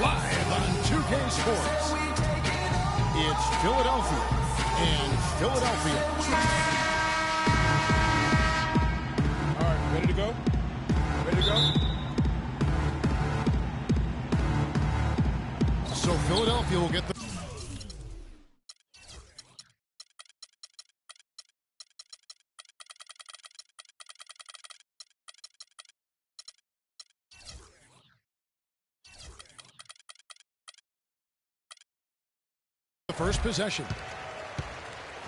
Live on 2K Sports, it's Philadelphia and Philadelphia. All right, ready to go? Ready to go? So Philadelphia will get the first possession.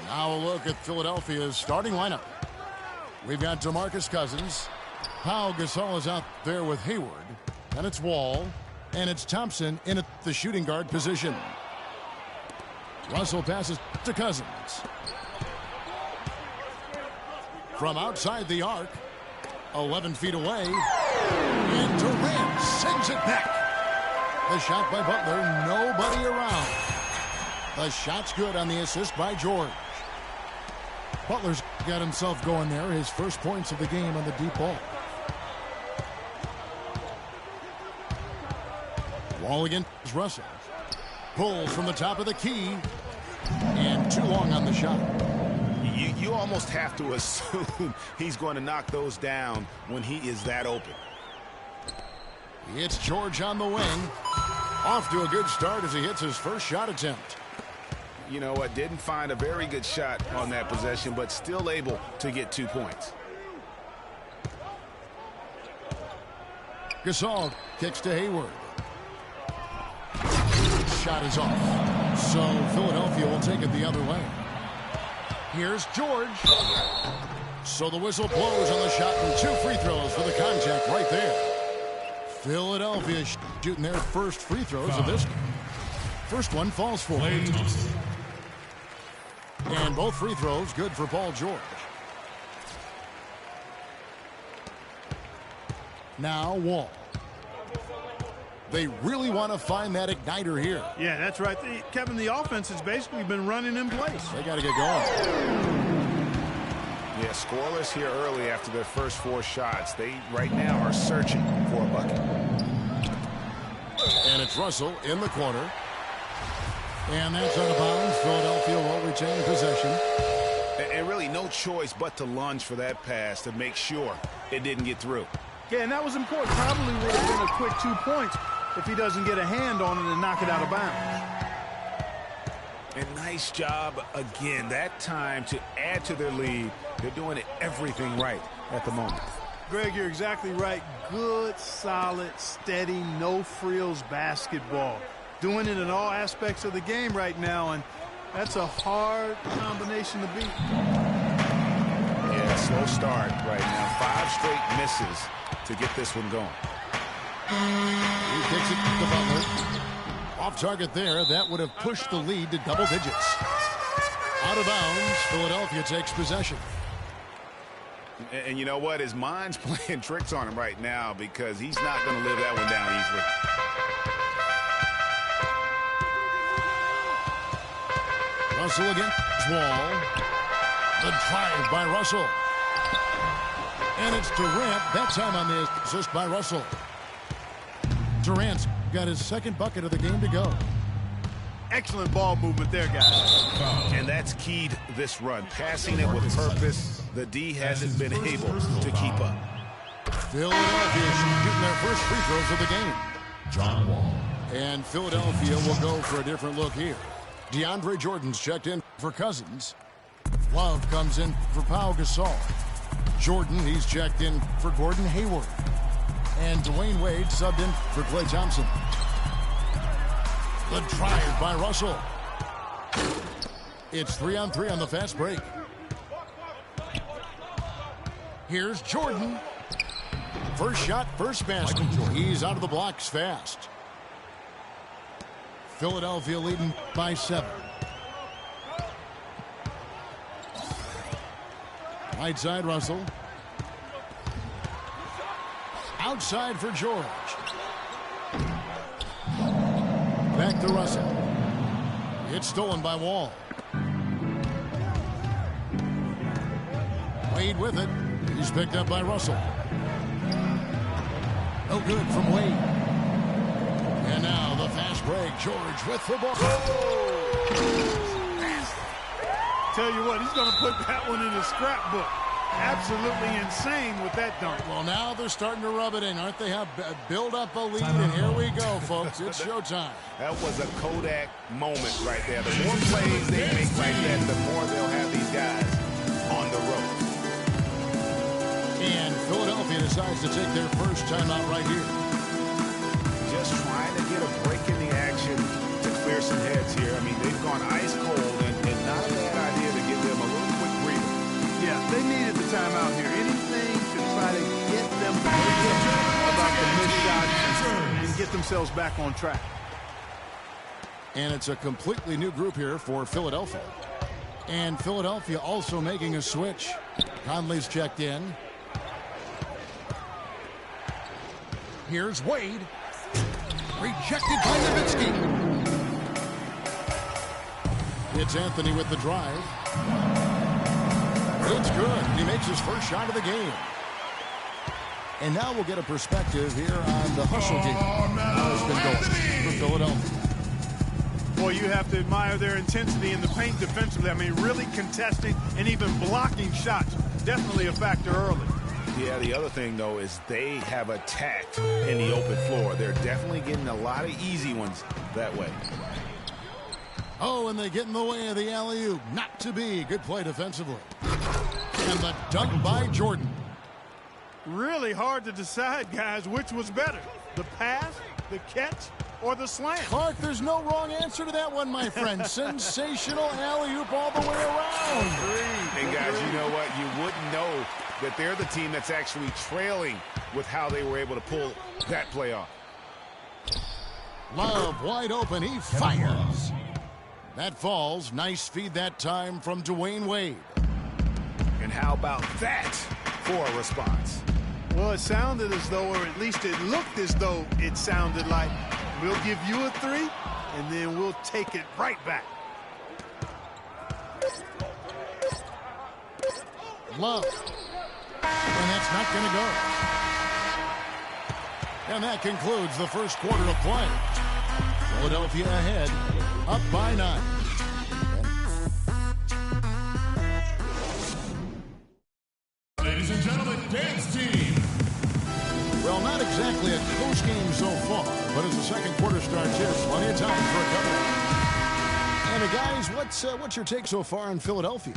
Now a look at Philadelphia's starting lineup. We've got DeMarcus Cousins. Pau Gasol is out there with Hayward. And it's Wall. And it's Thompson in at the shooting guard position. Russell passes to Cousins. From outside the arc, 11 feet away. And Durant sends it back. The shot by Butler, nobody around. The shot's good on the assist by George. Butler's got himself going there. His first points of the game on the deep ball. Wall against Russell. Pulls from the top of the key. And too long on the shot. You almost have to assume he's going to knock those down when he is that open. It's George on the wing. Off to a good start as he hits his first shot attempt. You know what? Didn't find a very good shot on that possession, but still able to get 2 points. Gasol kicks to Hayward. Shot is off. So Philadelphia will take it the other way. Here's George. So the whistle blows on the shot and 2 free throws for the contact right there. Philadelphia shooting their first free throws of this game. First one falls for him. And both free throws good for Paul George. Now Wall. They really want to find that igniter here. Yeah, that's right. Kevin, the offense has basically been running in place. They got to get going. Yeah, scoreless here early after their first 4 shots. They right now are searching for a bucket. And it's Russell in the corner. And that's out of bounds. Philadelphia will retain possession. And really no choice but to lunge for that pass to make sure it didn't get through. Yeah, and that was important. Probably would have been a quick 2 points if he doesn't get a hand on it and knock it out of bounds. And nice job again that time to add to their lead. They're doing everything right at the moment. Greg, you're exactly right. Good, solid, steady, no frills basketball. Doing it in all aspects of the game right now, and that's a hard combination to beat. Yeah, slow start right now. 5 straight misses to get this one going. He kicks it to Butler. Off target there. That would have pushed the lead to double digits. Out of bounds. Philadelphia takes possession. And you know what? His mind's playing tricks on him right now because he's not going to live that one down easily. Russell against Wall. The drive by Russell. And it's Durant. That time on the assist by Russell. Durant's got his second bucket of the game to go. Excellent ball movement there, guys. And that's keyed this run. Passing it with purpose. The D hasn't been able to keep up. Philadelphia shooting their first free throws of the game. John Wall. And Philadelphia will go for a different look here. DeAndre Jordan's checked in for Cousins. Love comes in for Pau Gasol. Jordan, he's checked in for Gordon Hayward. And Dwayne Wade subbed in for Klay Thompson. The drive by Russell. It's 3-on-3 on the fast break. Here's Jordan. First shot, first basket. He's out of the blocks fast. Philadelphia leading by 7. Right side, Russell. Outside for George. Back to Russell. It's stolen by Wall. Wade with it. He's picked up by Russell. No good from Wade. And now the fast break. George with the ball. Tell you what, he's going to put that one in his scrapbook. Absolutely insane with that dunk. Well, now they're starting to rub it in, aren't they? Have build up a lead, and here we go, folks. It's showtime. That was a Kodak moment right there. The more plays they make like that, the more they'll have these guys on the road. And Philadelphia decides to take their first timeout right here. Just trying to get a break in the action to clear some heads here. I mean, they've gone ice cold, and not a bad idea to give them a little quick breather. Yeah, they needed the timeout here. Anything to try to get them to about the missed shots and get themselves back on track. And it's a completely new group here for Philadelphia. And Philadelphia also making a switch. Conley's checked in. Here's Wade. Rejected by Nowitzki. It's Anthony with the drive. It's good. He makes his first shot of the game. And now we'll get a perspective here on the hustle game. How it's been going for Philadelphia. Boy, you have to admire their intensity in the paint defensively. I mean, really contesting and even blocking shots. Definitely a factor early. Yeah, the other thing, though, is they have attacked in the open floor. They're definitely getting a lot of easy ones that way. Oh, and they get in the way of the alley-oop. Not to be. Good play defensively. And the dunk by Jordan. Really hard to decide, guys, which was better. The pass, the catch, or the slam. Clark, there's no wrong answer to that one, my friend. Sensational alley-oop all the way around. And, guys, you know what? You wouldn't know that they're the team that's actually trailing with how they were able to pull that play off. Love wide open. He fires. That falls. Nice feed that time from Dwayne Wade. And how about that for a response? Well, it sounded as though, or at least it looked as though it sounded like, we'll give you a three, and then we'll take it right back. Love. And that's not going to go. And that concludes the first quarter of play. Philadelphia ahead, up by 9. Ladies and gentlemen, dance team. Well, not exactly a close game so far, but as the second quarter starts here, plenty of time for a comeback. And guys, what's your take so far on Philadelphia?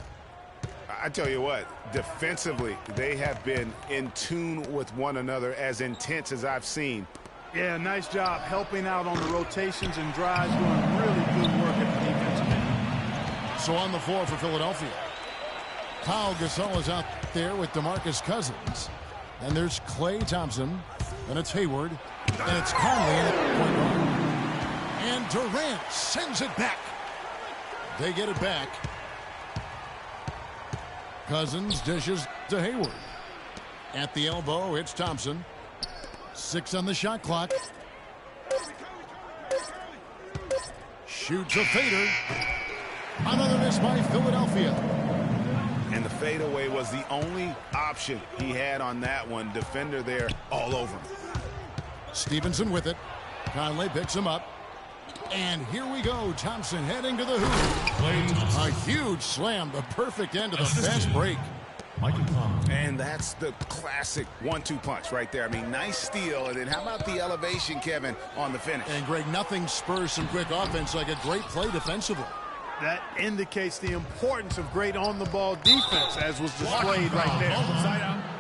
I tell you what, defensively, they have been in tune with one another, as intense as I've seen. Yeah, nice job helping out on the rotations and drives, doing really good work at the defensive end. So on the floor for Philadelphia, Pau Gasol is out there with DeMarcus Cousins. And there's Klay Thompson, and it's Hayward, and it's Conley at point guard. And Durant sends it back. They get it back. Cousins dishes to Hayward. At the elbow, it's Thompson. 6 on the shot clock. Shoots a fader. Another miss by Philadelphia. And the fadeaway was the only option he had on that one. Defender there all over him. Stevenson with it. Conley picks him up. And here we go. Thompson heading to the hoop. A huge slam. The perfect end of the fast break. And that's the classic 1-2 punch right there. I mean, nice steal. And then how about the elevation, Kevin, on the finish? And, Greg, nothing spurs some quick offense like a great play defensively. That indicates the importance of great on-the-ball defense, as was displayed right there.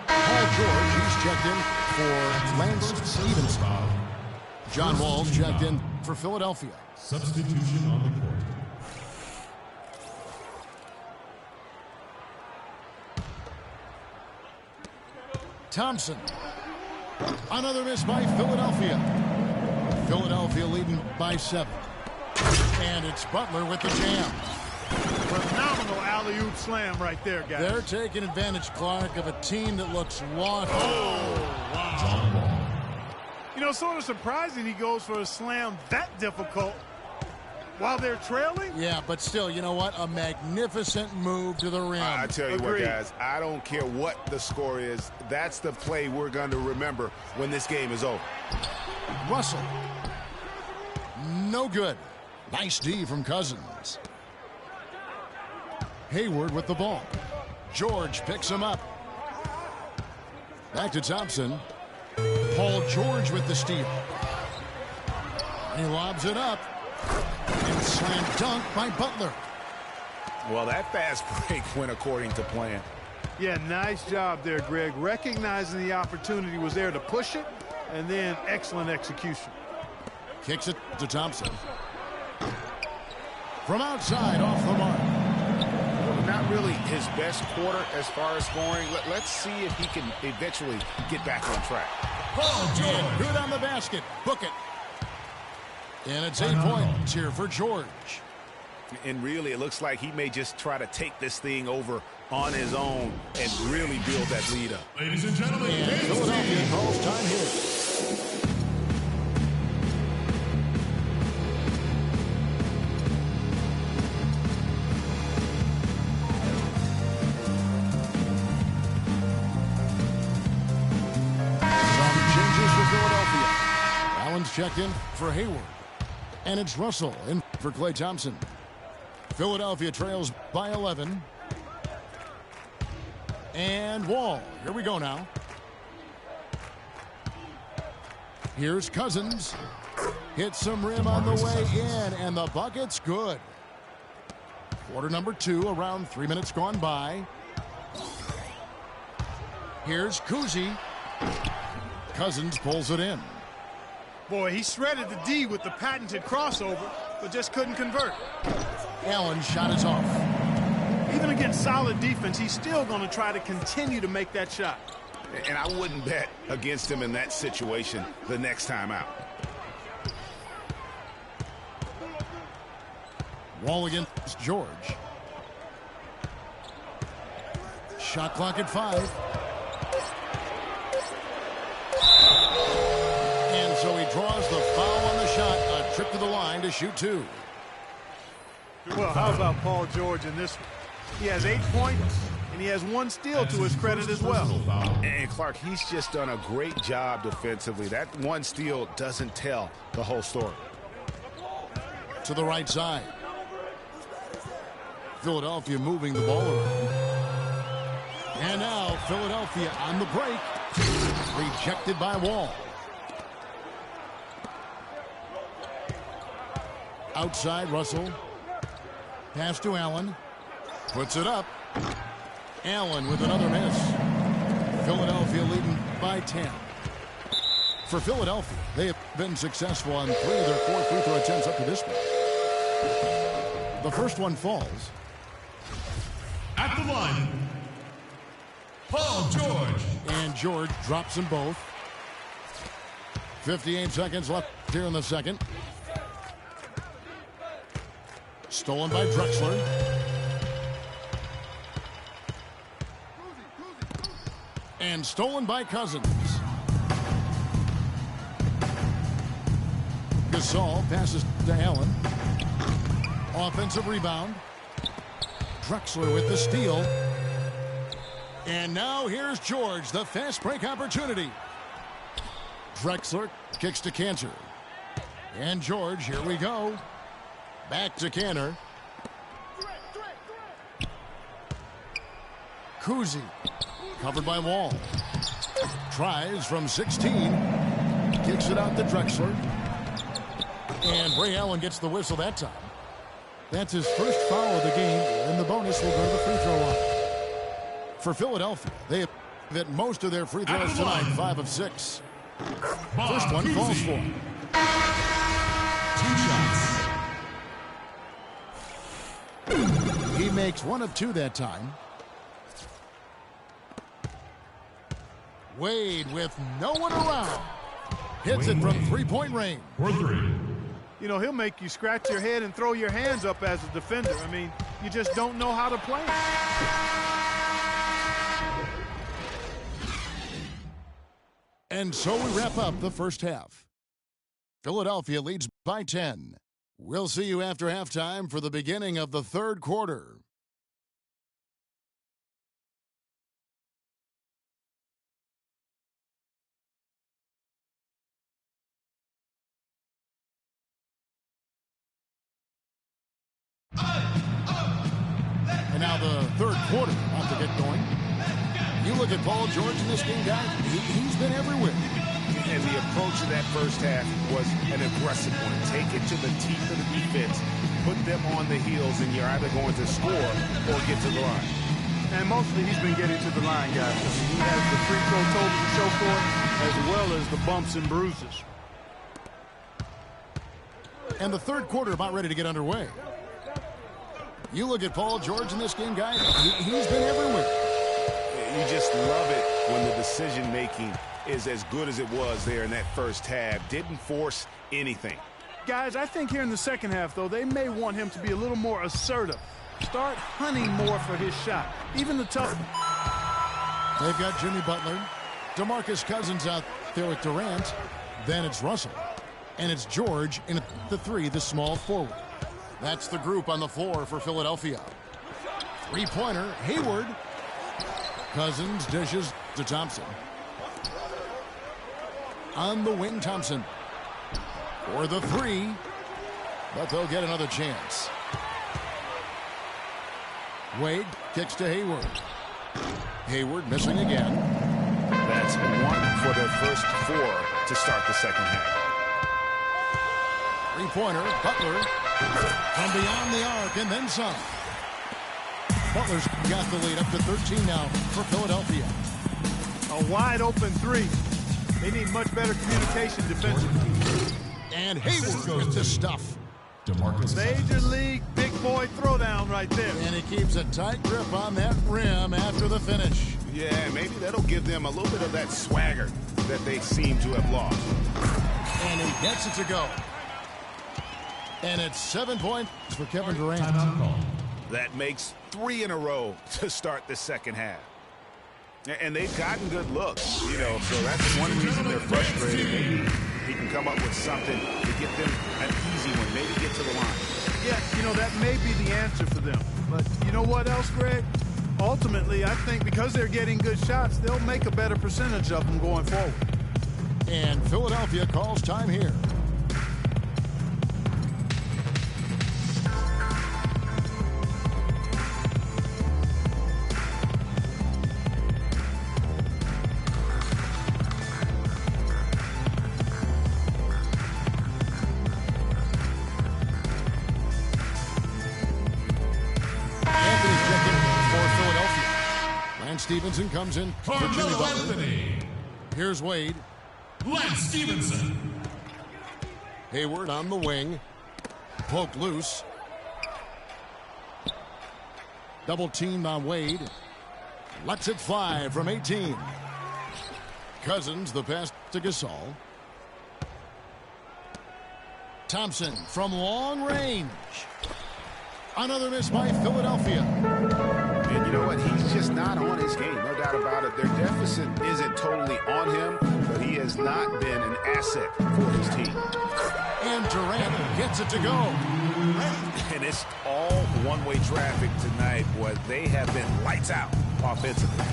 Paul George, he's checked in for Lance Stevenson. John Wall's checked in for Philadelphia. Substitution on the court. Thompson. Another miss by Philadelphia. Philadelphia leading by 7. And it's Butler with the jam. Phenomenal alley-oop slam right there, guys. They're taking advantage, Clark, of a team that looks lost. Oh, wow. You know, sort of surprising he goes for a slam that difficult while they're trailing. Yeah, but still, you know what? A magnificent move to the rim. I tell you what, guys, I don't care what the score is. That's the play we're going to remember when this game is over. Russell. No good. Nice D from Cousins. Hayward with the ball. George picks him up. Back to Thompson. Paul George with the steal. He lobs it up. And slam dunk by Butler. Well, that fast break went according to plan. Yeah, nice job there, Greg. Recognizing the opportunity was there to push it, and then excellent execution. Kicks it to Thompson. From outside, off the mark. Not really his best quarter as far as scoring. Let's see if he can eventually get back on track. And good on the basket. Book it. And it's 8 points here for George. And really, it looks like he may just try to take this thing over on his own and really build that lead up. Ladies and gentlemen, And Philadelphia calls time here. Checked in for Hayward. And it's Russell in for Klay Thompson. Philadelphia trails by 11. And Wall. Here we go now. Here's Cousins. Hits some rim on the way in. And the bucket's good. Quarter number 2, around 3 minutes gone by. Here's Kuzi. Cousins pulls it in. Boy, he shredded the D with the patented crossover, but just couldn't convert. Allen's shot is off. Even against solid defense, he's still going to try to continue to make that shot. And I wouldn't bet against him in that situation the next time out. Wall against George. Shot clock at 5. So he draws the foul on the shot. A trip to the line to shoot 2. Well, how about Paul George in this one? He has 8 points, and he has 1 steal to his credit as well. And Clark, he's just done a great job defensively. That 1 steal doesn't tell the whole story. To the right side. Philadelphia moving the ball around. And now Philadelphia on the break. Rejected by Wall. Outside, Russell. Pass to Allen. Puts it up. Allen with another miss. Philadelphia leading by 10. For Philadelphia, they have been successful on 3 of their 4 free throw attempts up to this point. The first one falls. At the line, Paul George. And George drops them both. 58 seconds left here in the second. Stolen by Drexler. And stolen by Cousins. Gasol passes to Allen. Offensive rebound. Drexler with the steal. And now here's George, the fast break opportunity. Drexler kicks to Cantor. And George, here we go. Back to Cantor. Kuzi, covered by Wall. Tries from 16. Kicks it out to Drexler. And Ray Allen gets the whistle that time. That's his first foul of the game, and the bonus will go to the free throw line. For Philadelphia, they have hit most of their free throws tonight, 5 of 6. First one falls for him. 2 shots. He makes 1 of 2 that time. Wade with no one around. Hits it from three-point range. For 3. You know, he'll make you scratch your head and throw your hands up as a defender. I mean, you just don't know how to play. And so we wrap up the first half. Philadelphia leads by 10. We'll see you after halftime for the beginning of the third quarter. And now the third quarter about to get going. You look at Paul George in this game, guys, he's been everywhere. And the approach of that first half was an aggressive one. Take it to the teeth of the defense, put them on the heels, and you're either going to score or get to the line. And mostly he's been getting to the line, guys. I mean, he has the free throw total to show for it, as well as the bumps and bruises. And the third quarter about ready to get underway. You look at Paul George in this game, guys, he's been everywhere. You just love it when the decision-making is as good as it was there in that first half. Didn't force anything. Guys, I think here in the second half, though, they may want him to be a little more assertive. Start hunting more for his shot. Even the tough. They've got Jimmy Butler, DeMarcus Cousins out there with Durant. Then it's Russell. And it's George in the three, the small forward. That's the group on the floor for Philadelphia. Three-pointer, Hayward. Cousins dishes to Thompson. On the wing, Thompson. For the three. But they'll get another chance. Wade kicks to Hayward. Hayward missing again. That's one for their first four to start the second half. Three-pointer, Butler. From beyond the arc and then some. Butler's got the lead up to 13 now for Philadelphia. A wide open three. They need much better communication defensively. And Hayward with the stuff. Major league big boy throwdown right there. And he keeps a tight grip on that rim after the finish. Yeah, maybe that'll give them a little bit of that swagger that they seem to have lost. And he gets it to go. And it's 7 points for Kevin Durant. That makes 3 in a row to start the second half. And they've gotten good looks, you know, so that's one reason they're frustrated. Maybe he can come up with something to get them an easy one, maybe get to the line. Yeah, you know, that may be the answer for them. But you know what else, Greg? Ultimately, I think because they're getting good shots, they'll make a better percentage of them going forward. And Philadelphia calls time here. Stevenson comes in for Jimmy Butler. Here's Wade. Lance Stevenson. Hayward on the wing. Poked loose. Double teamed on Wade. Lets it fly from 18. Cousins, the pass to Gasol. Thompson from long range. Another miss by Philadelphia. And you know what? He's just not on his game. No doubt about it. Their deficit isn't totally on him, but he has not been an asset for his team. And Durant gets it to go. And it's all one-way traffic tonight. Boy, they have been lights out offensively.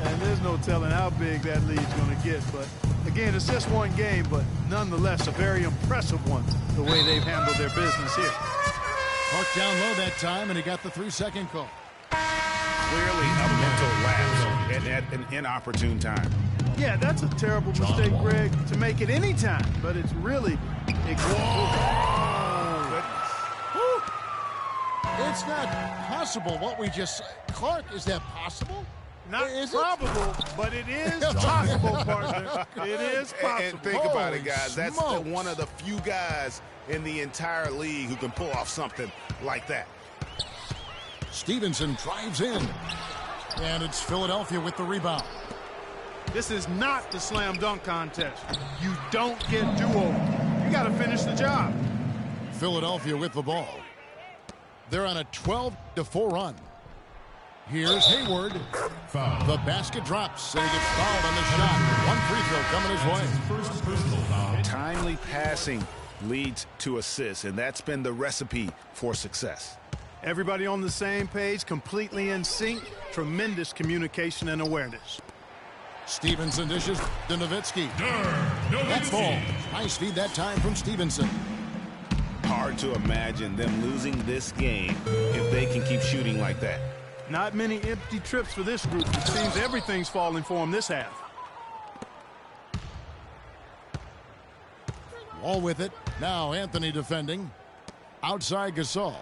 And there's no telling how big that lead's going to get. But, again, it's just one game, but nonetheless a very impressive one, the way they've handled their business here. Park down low that time, and he got the 3-second call. Clearly a mental lapse at an inopportune time. Yeah, that's a terrible mistake, Greg, to make it any time. But it's really... It's not possible what we just said. Clark, is that possible? Not probable, but it is possible, partner. It is possible. And think about it, guys. That's one of the few guys in the entire league who can pull off something like that. Stevenson drives in. And it's Philadelphia with the rebound. This is not the slam dunk contest. You don't get do-over. You got to finish the job. Philadelphia with the ball. They're on a 12-4 run. Here's Hayward. Foul. The basket drops, and he gets fouled on the shot. One free throw coming his way. First personal foul. Timely passing leads to assists, and that's been the recipe for success. Everybody on the same page, completely in sync. Tremendous communication and awareness. Stevenson dishes to Nowitzki. That ball. Nice feed that time from Stevenson. hard to imagine them losing this game if they can keep shooting like that. Not many empty trips for this group. It seems everything's falling for them this half. All with it. Now Anthony defending. Outside Gasol.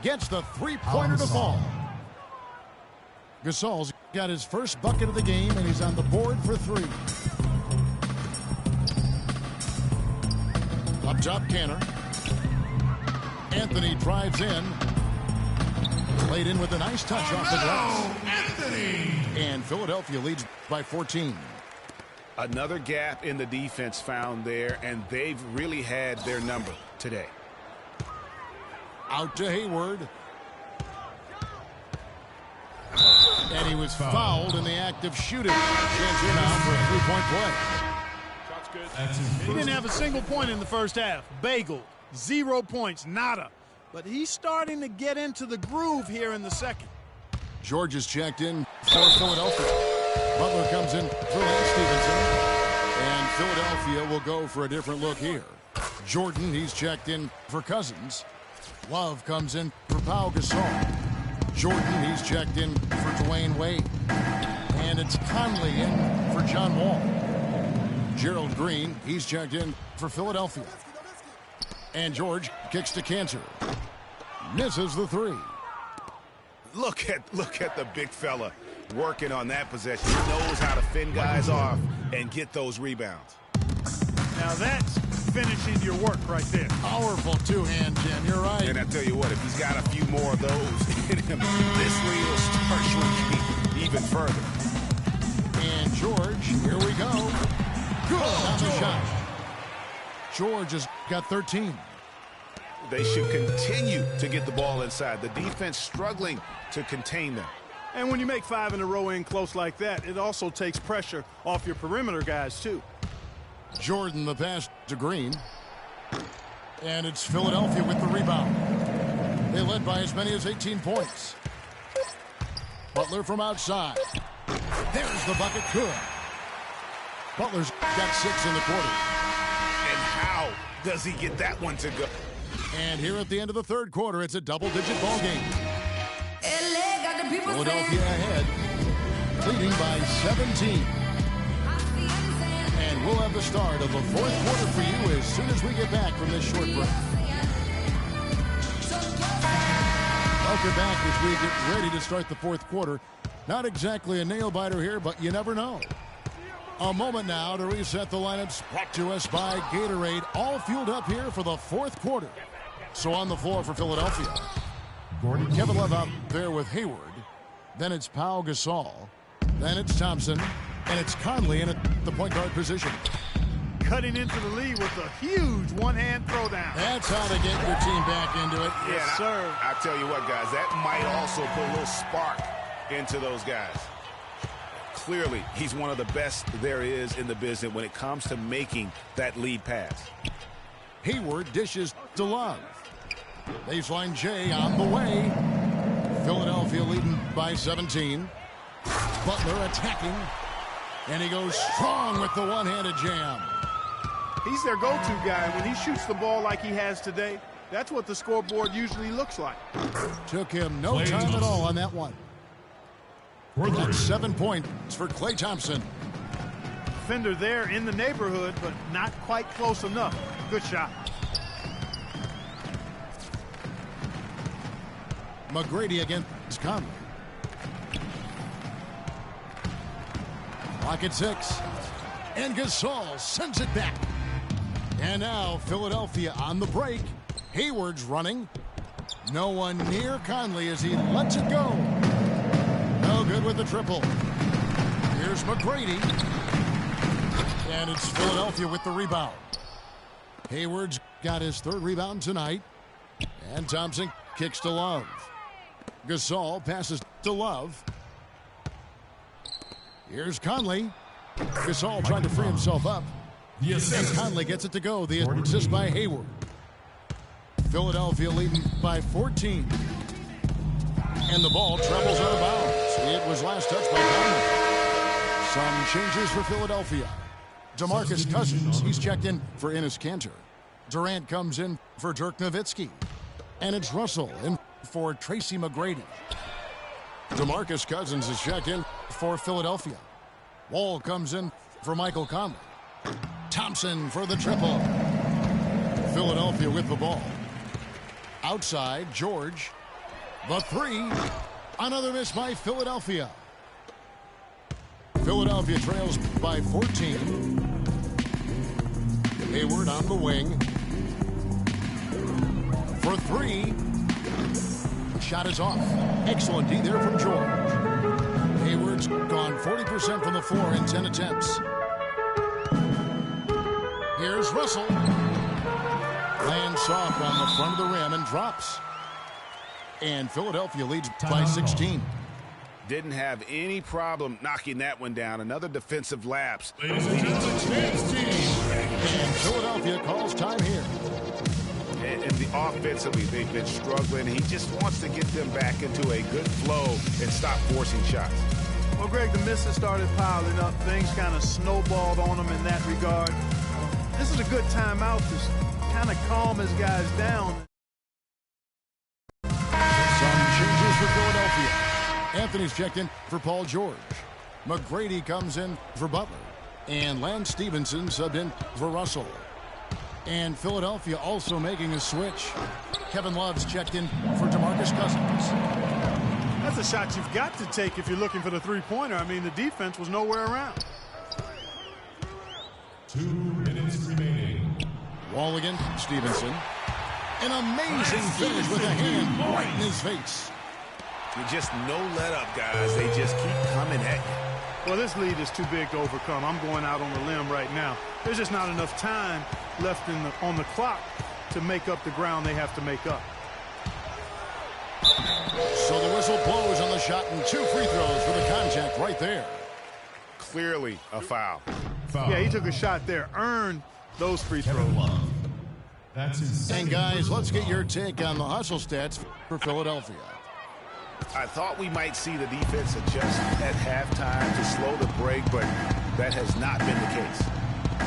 Gets the three-pointer to fall. Gasol's got his first bucket of the game, and he's on the board for three. Up top, Canner. Anthony drives in. Played in with a nice touch off the glass. Anthony! And Philadelphia leads by 14. Another gap in the defense found there, and they've really had their number today. Out to Hayward. And he was fouled in the act of shooting. Chance here now for a three-point play. Shot's good. That's his He first. didn't have a single point in the first half. Bagel, 0 points, nada. But he's starting to get into the groove here in the second. George is checked in for Philadelphia. Butler comes in for Lance Stevenson. And Philadelphia will go for a different look here. Jordan, he's checked in for Cousins. Love comes in for Pau Gasol. Jordan, he's checked in for Dwayne Wade. And it's Conley in for John Wall. Gerald Green, he's checked in for Philadelphia. And George kicks to Cantor. Misses the three. Look at the big fella working on that possession. He knows how to fend guys off and get those rebounds. Now that's finishing your work right there. Powerful two-hand, Jim. You're right. And I tell you what, if he's got a few more of those in him, this lead will start shrinking even further. And George, here we go. Good on the shot. George has got 13. They should continue to get the ball inside. The defense struggling to contain them. And when you make 5 in a row in close like that, it also takes pressure off your perimeter guys, too. Jordan the pass to Green. And it's Philadelphia with the rebound. They led by as many as 18 points. Butler from outside. There's the bucket. Good. Butler's got 6 in the quarter. And how does he get that one to go? And here at the end of the third quarter, it's a double-digit ball game. Philadelphia ahead, leading by 17. And we'll have the start of the fourth quarter for you as soon as we get back from this short break. Welcome back as we get ready to start the fourth quarter. Not exactly a nail-biter here, but you never know. A moment now to reset the lineups, brought to us by Gatorade, all fueled up here for the fourth quarter. So on the floor for Philadelphia, Kevin Love out there with Hayward. Then it's Pau Gasol. Then it's Thompson. And it's Conley in at the point guard position. Cutting into the lead with a huge one-hand throwdown. That's how to get your team back into it. Yes, sir. I tell you what, guys, that might also put a little spark into those guys. Clearly, he's one of the best there is in the business when it comes to making that lead pass. Hayward dishes to Love. Baseline J on the way. Philadelphia leading by 17. Butler attacking. And he goes strong with the one-handed jam. He's their go-to guy. When he shoots the ball like he has today, that's what the scoreboard usually looks like. Took him no time at all on that one. That's 7 points for Klay Thompson. Defender there in the neighborhood, but not quite close enough. Good shot. McGrady against Conley. Clock at 6. And Gasol sends it back. And now Philadelphia on the break. Hayward's running. No one near Conley as he lets it go. No good with the triple. Here's McGrady. And it's Philadelphia with the rebound. Hayward's got his third rebound tonight. And Thompson kicks to Love. Gasol passes to Love. Here's Conley. Gasol trying to free himself up. And Conley gets it to go. The assist by Hayward. Philadelphia leading by 14. And the ball travels out of bounds. It was last touched by Conley. Some changes for Philadelphia. DeMarcus Cousins, he's checked in for Enes Kanter. Durant comes in for Dirk Nowitzki. And it's Russell in for Tracy McGrady. DeMarcus Cousins is checked in for Philadelphia. Wall comes in for Michael Conley. Thompson for the triple. Philadelphia with the ball. Outside, George. The three. Another miss by Philadelphia. Philadelphia trails by 14. Hayward on the wing. For three. Shot is off. Excellent D there from George. Hayward's gone 40% from the floor in 10 attempts. Here's Russell. Lands soft on the front of the rim and drops. And Philadelphia leads by 16. Didn't have any problem knocking that one down. Another defensive lapse. Ladies and gentlemen, Champs team. And Philadelphia calls time here. And offensively, they've been struggling. He just wants to get them back into a good flow and stop forcing shots. Well, Greg, the misses started piling up. Things kind of snowballed on them in that regard. This is a good timeout to kind of calm his guys down. Some changes for Philadelphia. Anthony's checked in for Paul George. McGrady comes in for Butler. And Lance Stevenson subbed in for Russell. And Philadelphia also making a switch. Kevin Love's checked in for DeMarcus Cousins. That's a shot you've got to take if you're looking for the three-pointer. I mean, the defense was nowhere around. 2 minutes remaining. Wall again, Stevenson. An amazing finish with a hand right in his face. Just no let up, guys. They just keep coming at you. Well, this lead is too big to overcome. I'm going out on the limb right now. There's just not enough time left on the clock to make up the ground they have to make up. So the whistle blows on the shot and 2 free throws for the contact right there. Clearly a foul. Foul. Yeah, he took a shot there, earned those free throws. Kevin Love. That's his And second guys, let's get personal your take on the hustle stats for Philadelphia. I thought we might see the defense adjust at halftime to slow the break, but that has not been the case.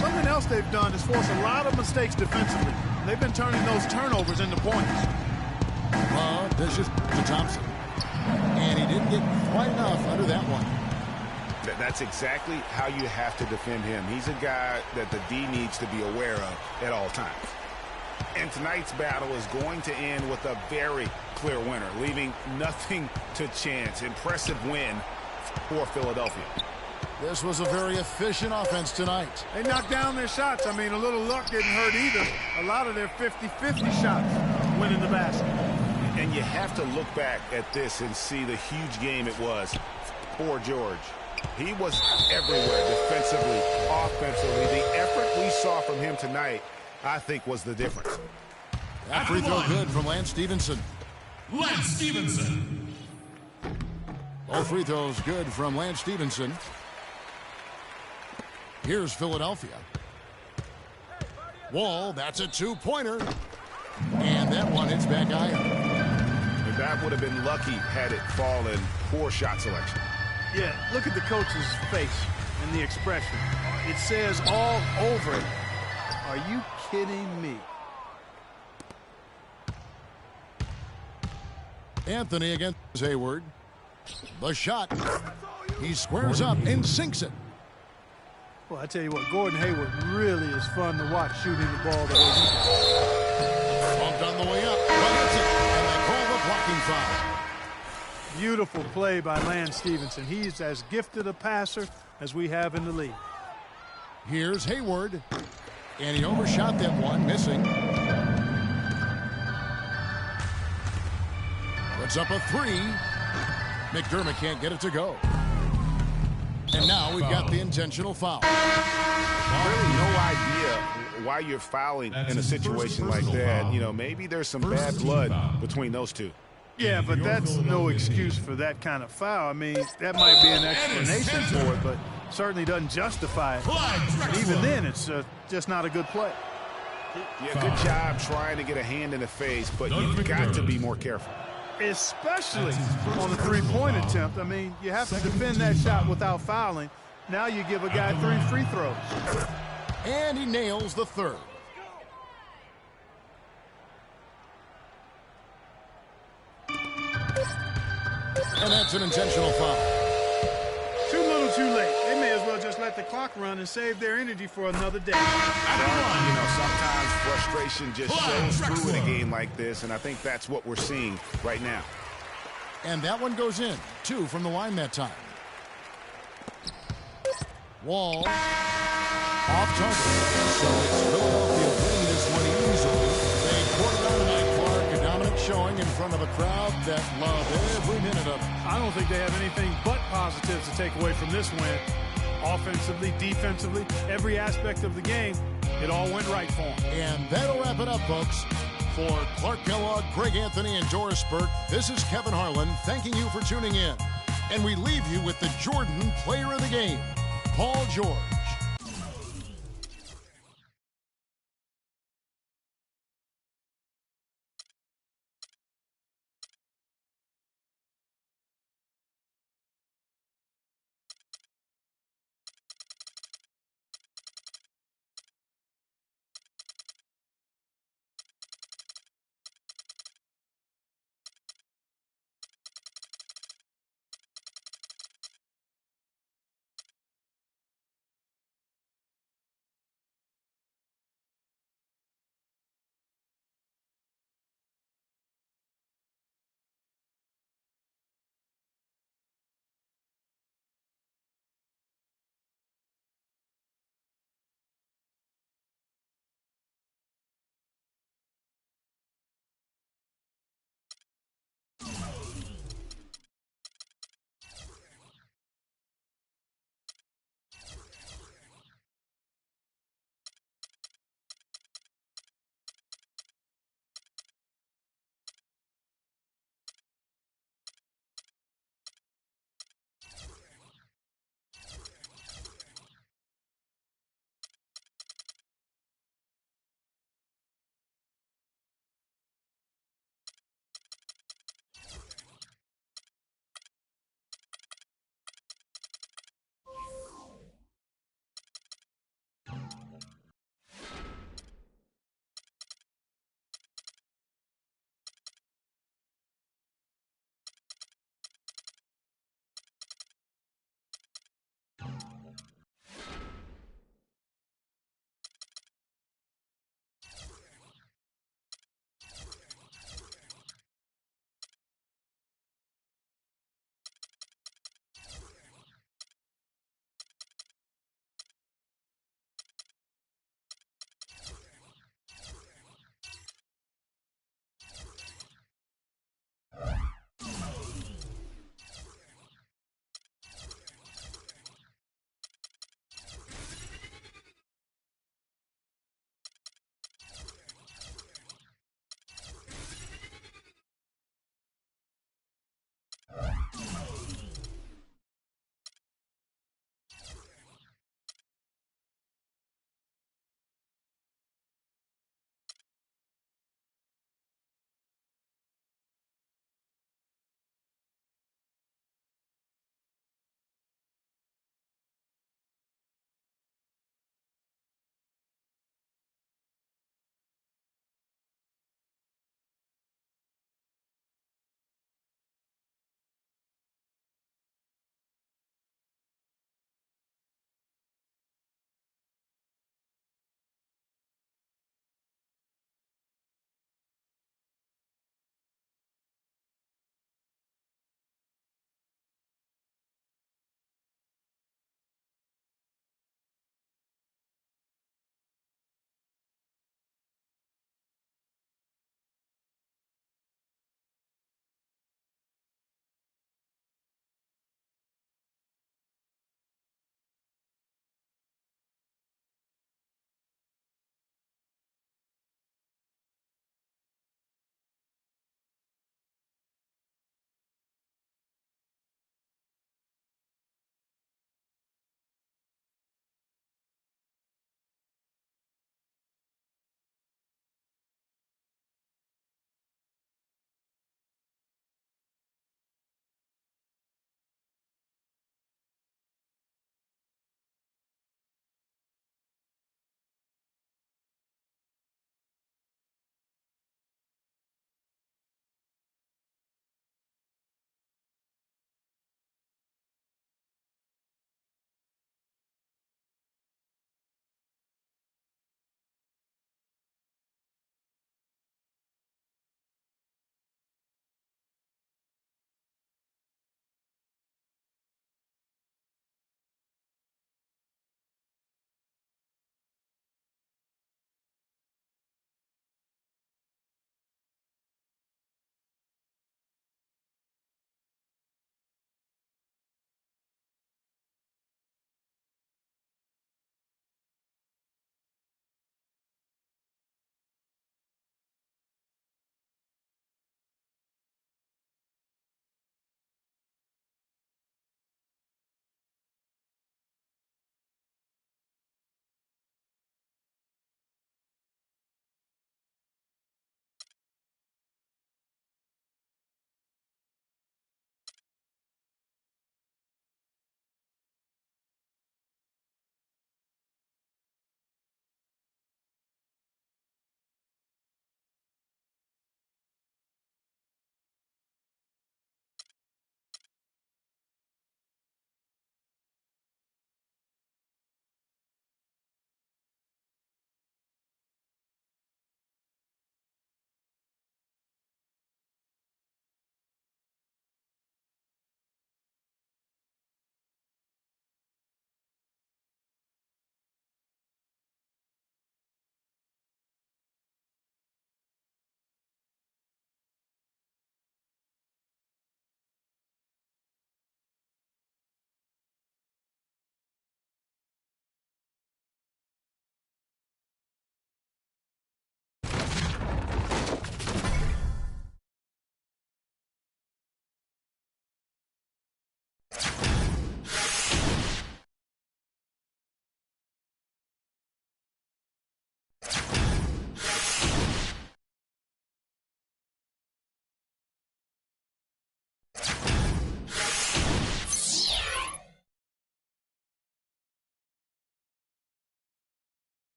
Something else they've done is force a lot of mistakes defensively. They've been turning those turnovers into points. This is to Thompson. And he didn't get quite enough under that one. That's exactly how you have to defend him. He's a guy that the D needs to be aware of at all times. And tonight's battle is going to end with a very clear winner, leaving nothing to chance. Impressive win for Philadelphia. This was a very efficient offense tonight. They knocked down their shots. I mean, a little luck didn't hurt either. A lot of their 50-50 shots went in the basket. And you have to look back at this and see the huge game it was for George. He was everywhere defensively, offensively. The effort we saw from him tonight, I think, was the difference. That free throw good from Lance Stevenson. Lance Stevenson. All free throws good from Lance Stevenson. Here's Philadelphia. Wall, that's a 2-pointer. And that one hits back iron. And that would have been lucky had it fallen. Poor shot selection. Yeah, look at the coach's face and the expression. It says all over it. Are you kidding me? Anthony against Hayward. The shot. He squares up and sinks it. Well, I tell you what, Gordon Hayward really is fun to watch shooting the ball the way he does. Bumped on the way up. But hits it. And they call the blocking foul. Beautiful play by Lance Stevenson. He's as gifted a passer as we have in the league. Here's Hayward. And he overshot that one, missing. Puts up a 3. McDermott can't get it to go. And now we've got the intentional foul. Really no idea why you're fouling in a situation like that. You know, maybe there's some bad blood between those two. Yeah, but that's no excuse for that kind of foul. I mean, that might be an explanation for it, but certainly doesn't justify it. And even then, it's just not a good play. Yeah, good job trying to get a hand in the face, but you've got to be more careful. Especially on the three-point attempt. I mean, you have to defend that shot without fouling. Now you give a guy 3 free throws. And he nails the third. And that's an intentional foul. Too little, too late. They may as well just let the clock run and save their energy for another day. Sometimes frustration just shows through in a game like this, and I think that's what we're seeing right now. And that one goes in. 2 from the line that time. Wall. Off target. So it's Philadelphia winning this one easily. They poured it on tonight, Clark. A dominant showing in front of a crowd that loved every minute of it. I don't think they have anything but positives to take away from this win. Offensively, defensively, every aspect of the game, it all went right for them. And that'll wrap it up, folks. For Clark Kellogg, Greg Anthony, and Doris Burke, this is Kevin Harlan thanking you for tuning in. And we leave you with the Jordan Player of the Game, Paul George.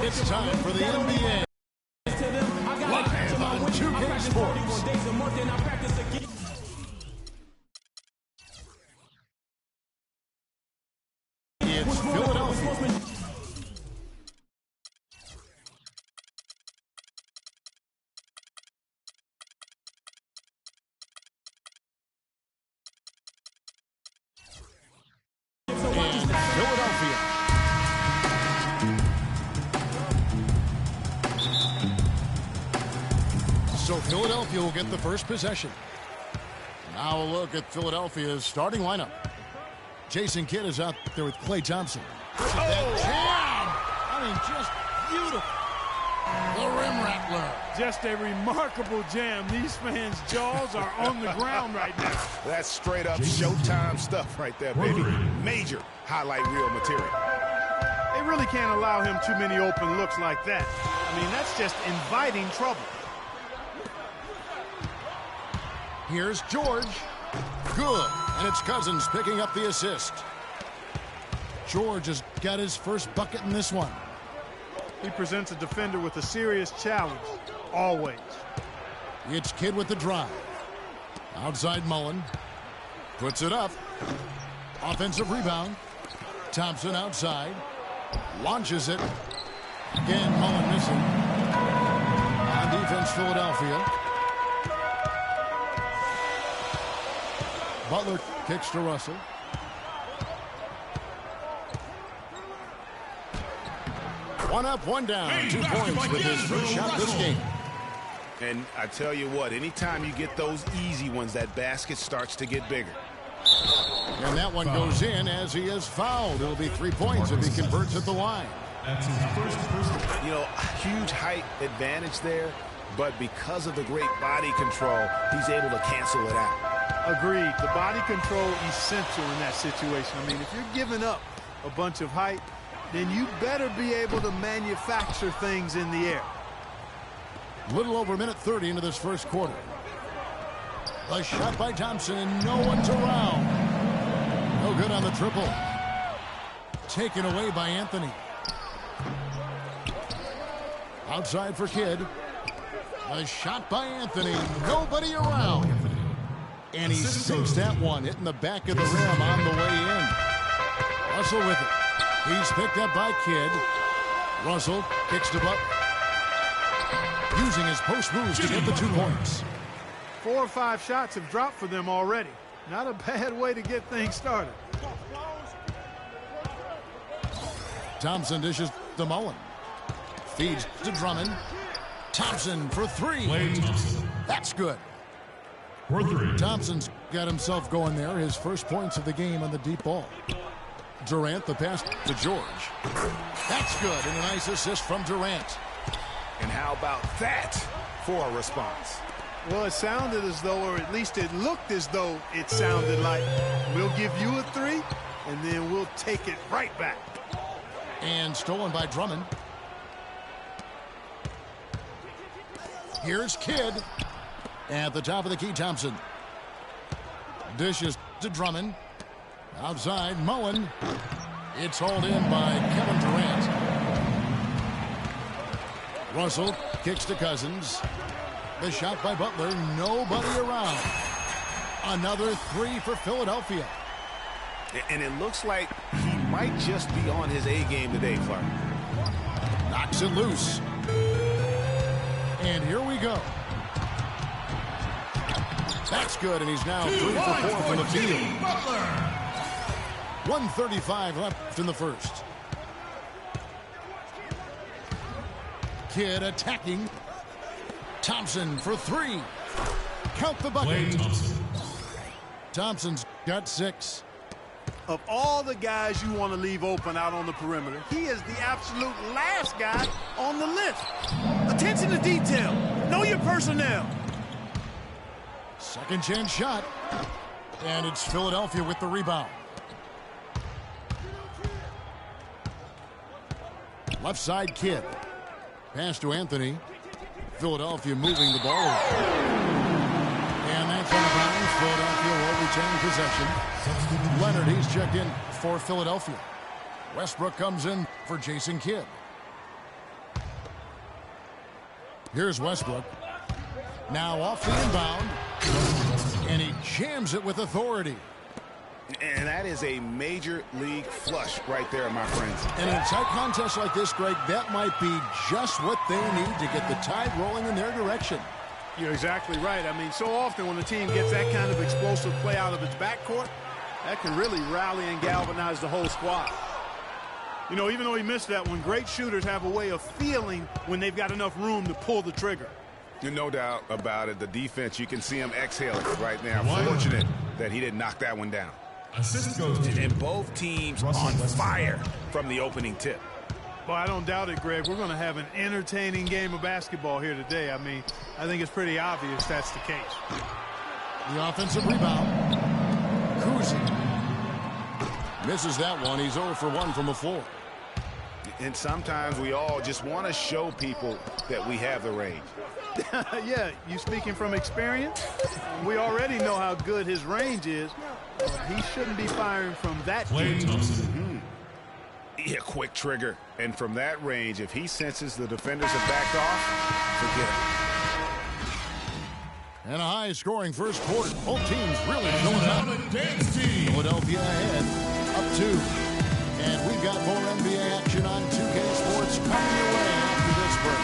It's time for the NBA. Live on 2K Sports. It's Philadelphia. And Philadelphia. So Philadelphia will get the first possession. Now a look at Philadelphia's starting lineup. Jason Kidd is out there with Klay Thompson. Look at that jam! I mean, just beautiful. The rim rattler. Just a remarkable jam. These fans' jaws are on the ground right now. That's straight up Showtime stuff right there, baby. Major highlight reel material. They really can't allow him too many open looks like that. I mean, that's just inviting trouble. Here's George. Good. And it's Cousins picking up the assist. George has got his first bucket in this one. He presents a defender with a serious challenge, always. It's Kidd with the drive. Outside Mullen. Puts it up. Offensive rebound. Thompson outside. Launches it. Again, Mullen missing. On defense, Philadelphia. Butler kicks to Russell. One up, one down. 2 points with his first shot this game. And I tell you what, anytime you get those easy ones, that basket starts to get bigger. And that one goes in as he is fouled. It'll be 3 points if he converts at the line. That's his first personal. You know, huge height advantage there, but because of the great body control, he's able to cancel it out. Agreed. The body control essential in that situation. I mean, if you're giving up a bunch of height, then you better be able to manufacture things in the air. Little over a minute 30 into this first quarter. A shot by Thompson, and no one's around. No good on the triple. Taken away by Anthony. Outside for Kidd. A shot by Anthony. Nobody around. And he sinks that one, hitting the back of the rim on the way in. Russell with it. He's picked up by Kidd. Russell kicks to Buck. Using his post moves to get the 2 points. 4 or 5 shots have dropped for them already. Not a bad way to get things started. Thompson dishes to Mullen. Feeds to Drummond. Thompson for 3. That's good. For 3. Thompson's got himself going there. His first points of the game on the deep ball. Durant, the pass to George. That's good, and a nice assist from Durant. And how about that for a response? Well, it sounded as though, or at least it looked as though it sounded like, we'll give you a 3, and then we'll take it right back. And stolen by Drummond. Here's Kidd. At the top of the key, Thompson. Dishes to Drummond. Outside, Mullen. It's hauled in by Kevin Durant. Russell kicks to Cousins. The shot by Butler. Nobody around. Another 3 for Philadelphia. And it looks like he might just be on his A game today, Clark. Knocks it loose. And here we go. That's good, and he's now 3 for 4 from the field. 1:35 left in the first. Kidd attacking. Thompson for 3. Count the bucket. Thompson's got 6. Of all the guys you want to leave open out on the perimeter, he is the absolute last guy on the list. Attention to detail. Know your personnel. Second chance shot. And it's Philadelphia with the rebound. Left side, Kidd. Pass to Anthony. Philadelphia moving the ball. And that's out of bounds. Philadelphia will retain possession. Leonard, he's checked in for Philadelphia. Westbrook comes in for Jason Kidd. Here's Westbrook. Now off the inbound. And he jams it with authority. And that is a major league flush right there, my friends. And in a tight contest like this, Greg, that might be just what they need to get the tide rolling in their direction. You're exactly right. I mean, so often when the team gets that kind of explosive play out of its backcourt, that can really rally and galvanize the whole squad. You know, even though he missed that one, great shooters have a way of feeling when they've got enough room to pull the trigger. No doubt about it. The defense, you can see him exhaling right now. Fortunate that he didn't knock that one down. Assist goes to And both teams on fire from the opening tip. Well, I don't doubt it, Greg. We're going to have an entertaining game of basketball here today. I mean, I think it's pretty obvious that's the case. The offensive rebound. Kuzi misses that one. He's 0 for 1 from the floor. And sometimes we all just want to show people that we have the range. Yeah, you speaking from experience? We already know how good his range is. He shouldn't be firing from that deep. Yeah, quick trigger. And from that range, if he senses the defenders have backed off, forget it. And a high-scoring first quarter. Both teams really showing up. Philadelphia ahead, up 2. And we've got more NBA action on 2K Sports coming your way after this break.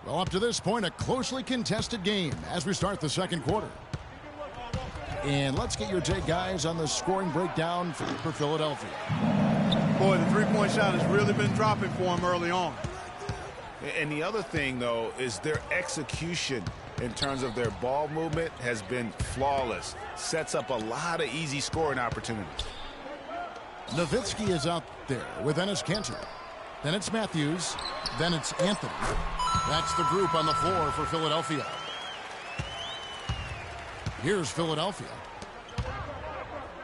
Well, up to this point, a closely contested game as we start the second quarter. And let's get your take, guys, on the scoring breakdown for Philadelphia. Boy, the three-point shot has really been dropping for him early on. And the other thing, though, is their execution in terms of their ball movement has been flawless. Sets up a lot of easy scoring opportunities. Nowitzki is out there with Enes Kanter. Then it's Matthews. Then it's Anthony. That's the group on the floor for Philadelphia. Here's Philadelphia.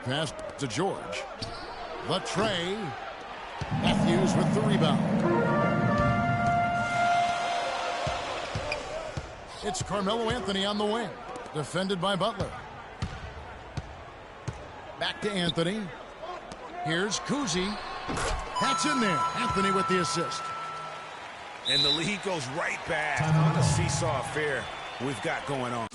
Pass to George. The Trey. Matthews with the rebound. It's Carmelo Anthony on the wing. Defended by Butler. Back to Anthony. Here's Kuzi. That's in there. Anthony with the assist. And the lead goes right back on the seesaw affair we've got going on.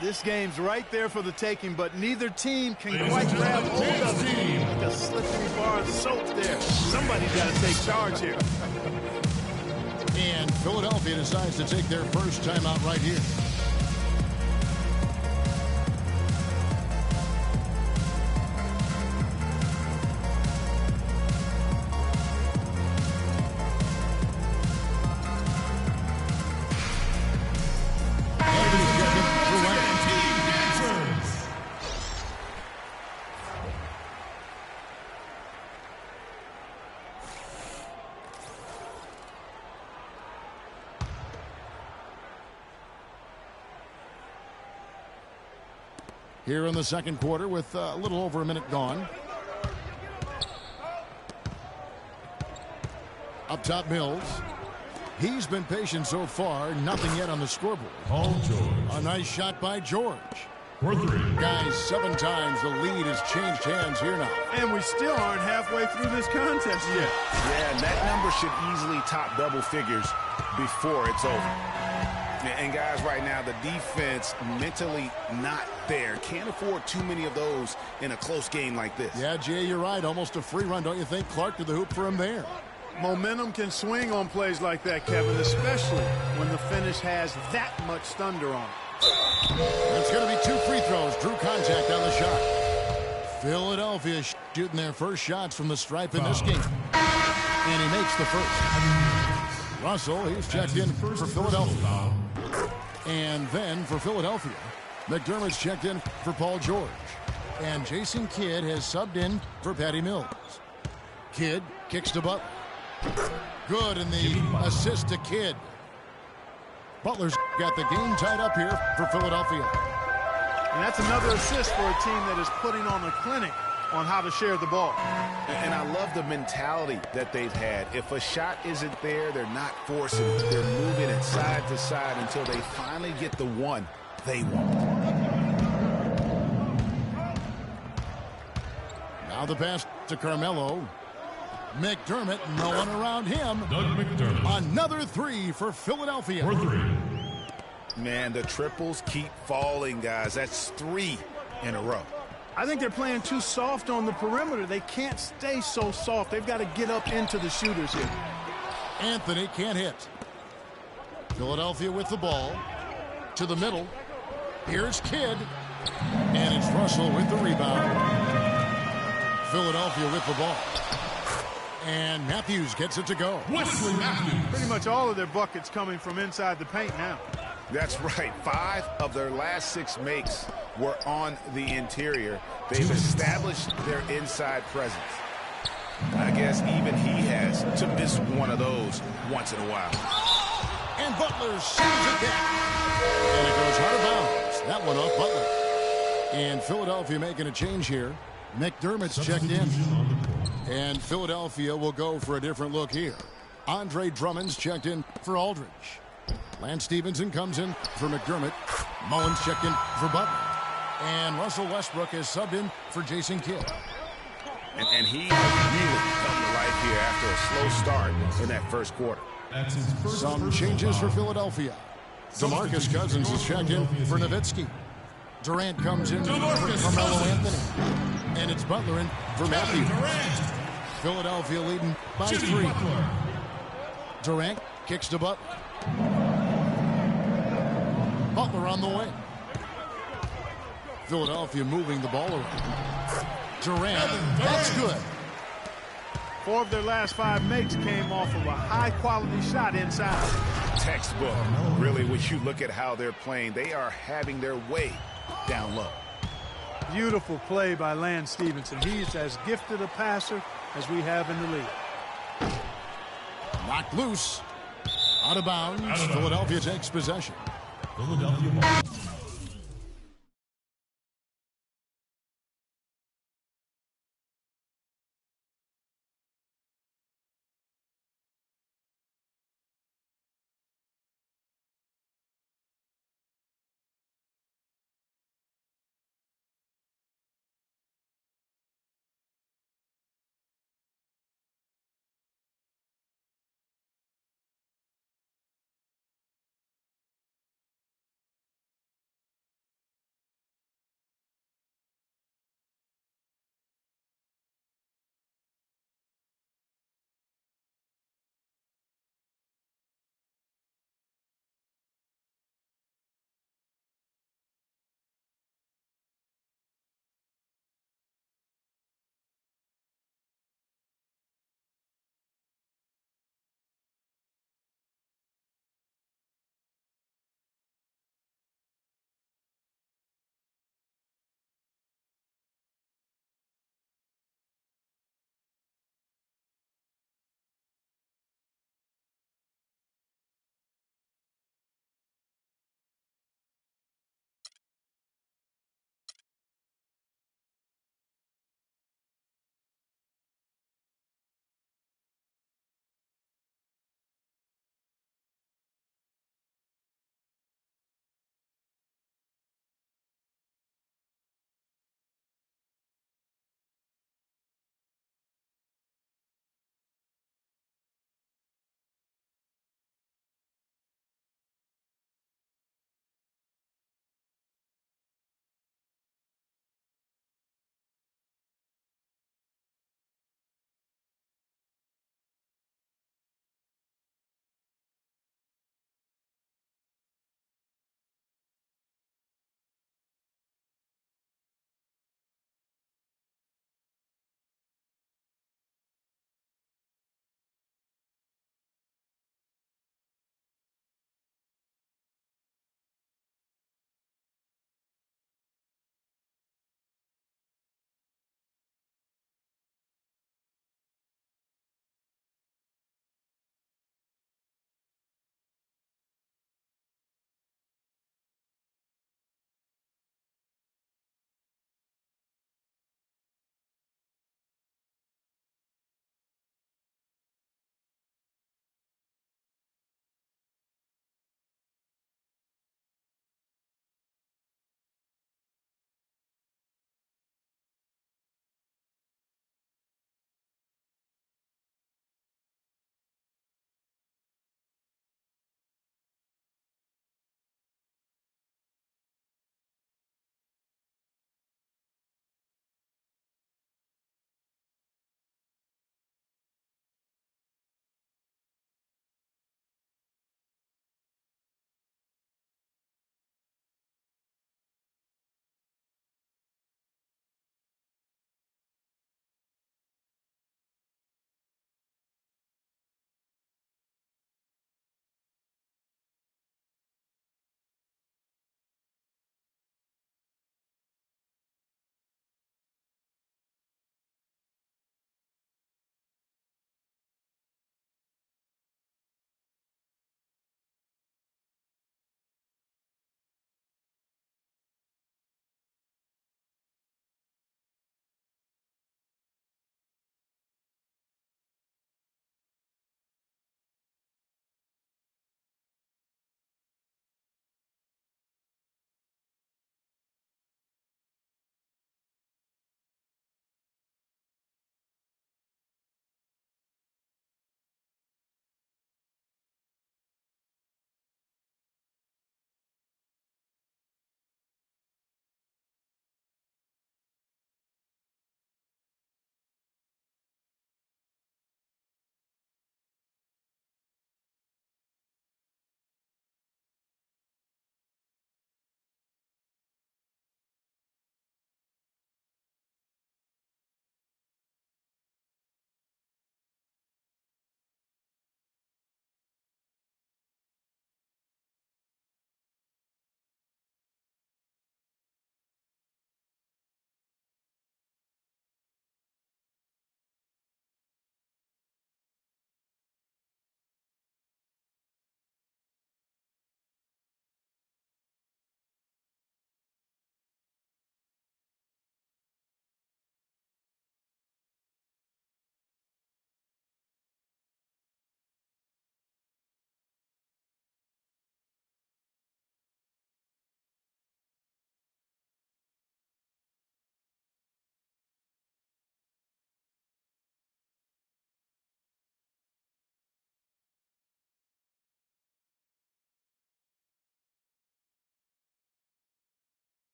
This game's right there for the taking, but neither team can quite grab hold of it. Like a slippery bar of soap there. Somebody's got to take charge here. And Philadelphia decides to take their first timeout right here. Here in the second quarter with a little over a minute gone. Up top, Mills. He's been patient so far. Nothing yet on the scoreboard. A nice shot by George. Guys, 7 times the lead has changed hands here now. And we still aren't halfway through this contest yet. Yeah, and that number should easily top double figures before it's over. And guys, right now, the defense mentally not there. Can't afford too many of those in a close game like this. Yeah, Jay, you're right. Almost a free run, don't you think? Clark to the hoop for him there. Momentum can swing on plays like that, Kevin, especially when the finish has that much thunder on it. It's going to be 2 free throws. Drew contact on the shot. Philadelphia shooting their first shots from the stripe in this game. And he makes the first. Russell, he's checked in for Philadelphia. And then for Philadelphia, McDermott's checked in for Paul George. And Jason Kidd has subbed in for Patty Mills. Kidd kicks to Butler. Good in the assist to Kidd. Butler's got the game tied up here for Philadelphia. And that's another assist for a team that is putting on a clinic on how to share the ball. And I love the mentality that they've had. If a shot isn't there, they're not forcing it. They're moving it side to side until they finally get the one they want. Now the pass to Carmelo. McDermott, no one around him. Doug McDermott. Another three for Philadelphia. For three. Man, the triples keep falling, guys. That's 3 in a row. I think they're playing too soft on the perimeter. They can't stay so soft. They've got to get up into the shooters here. Anthony can't hit. Philadelphia with the ball. To the middle. Here's Kidd. And it's Russell with the rebound. Philadelphia with the ball. And Matthews gets it to go. Wesley Matthews. Pretty much all of their buckets coming from inside the paint now. That's right. 5 of their last 6 makes were on the interior. They've established their inside presence. I guess even he has to miss one of those once in a while. And Butler sends it back. And it goes hard bounds. That one off Butler. And Philadelphia making a change here. McDermott's checked in. And Philadelphia will go for a different look here. Andre Drummond's checked in for Aldridge. Lance Stevenson comes in for McDermott. Mullins checked in for Butler. And Russell Westbrook is subbed in for Jason Kidd. And he has really come to life here after a slow start in that first quarter. That's his first Some changes for Philadelphia. DeMarcus Cousins is checked in for Nowitzki. Durant comes in for Carmelo Anthony. And it's Butler in for Matthews. Philadelphia leading by 3. Durant kicks to Butler. Butler on the way. Philadelphia moving the ball around. Durant, that's good. 4 of their last 5 makes came off of a high-quality shot inside. Textbook. Really, when you look at how they're playing, they are having their way down low. Beautiful play by Lance Stevenson. He's as gifted a passer as we have in the league. Knocked loose. Out of bounds. Philadelphia takes possession. Philadelphia.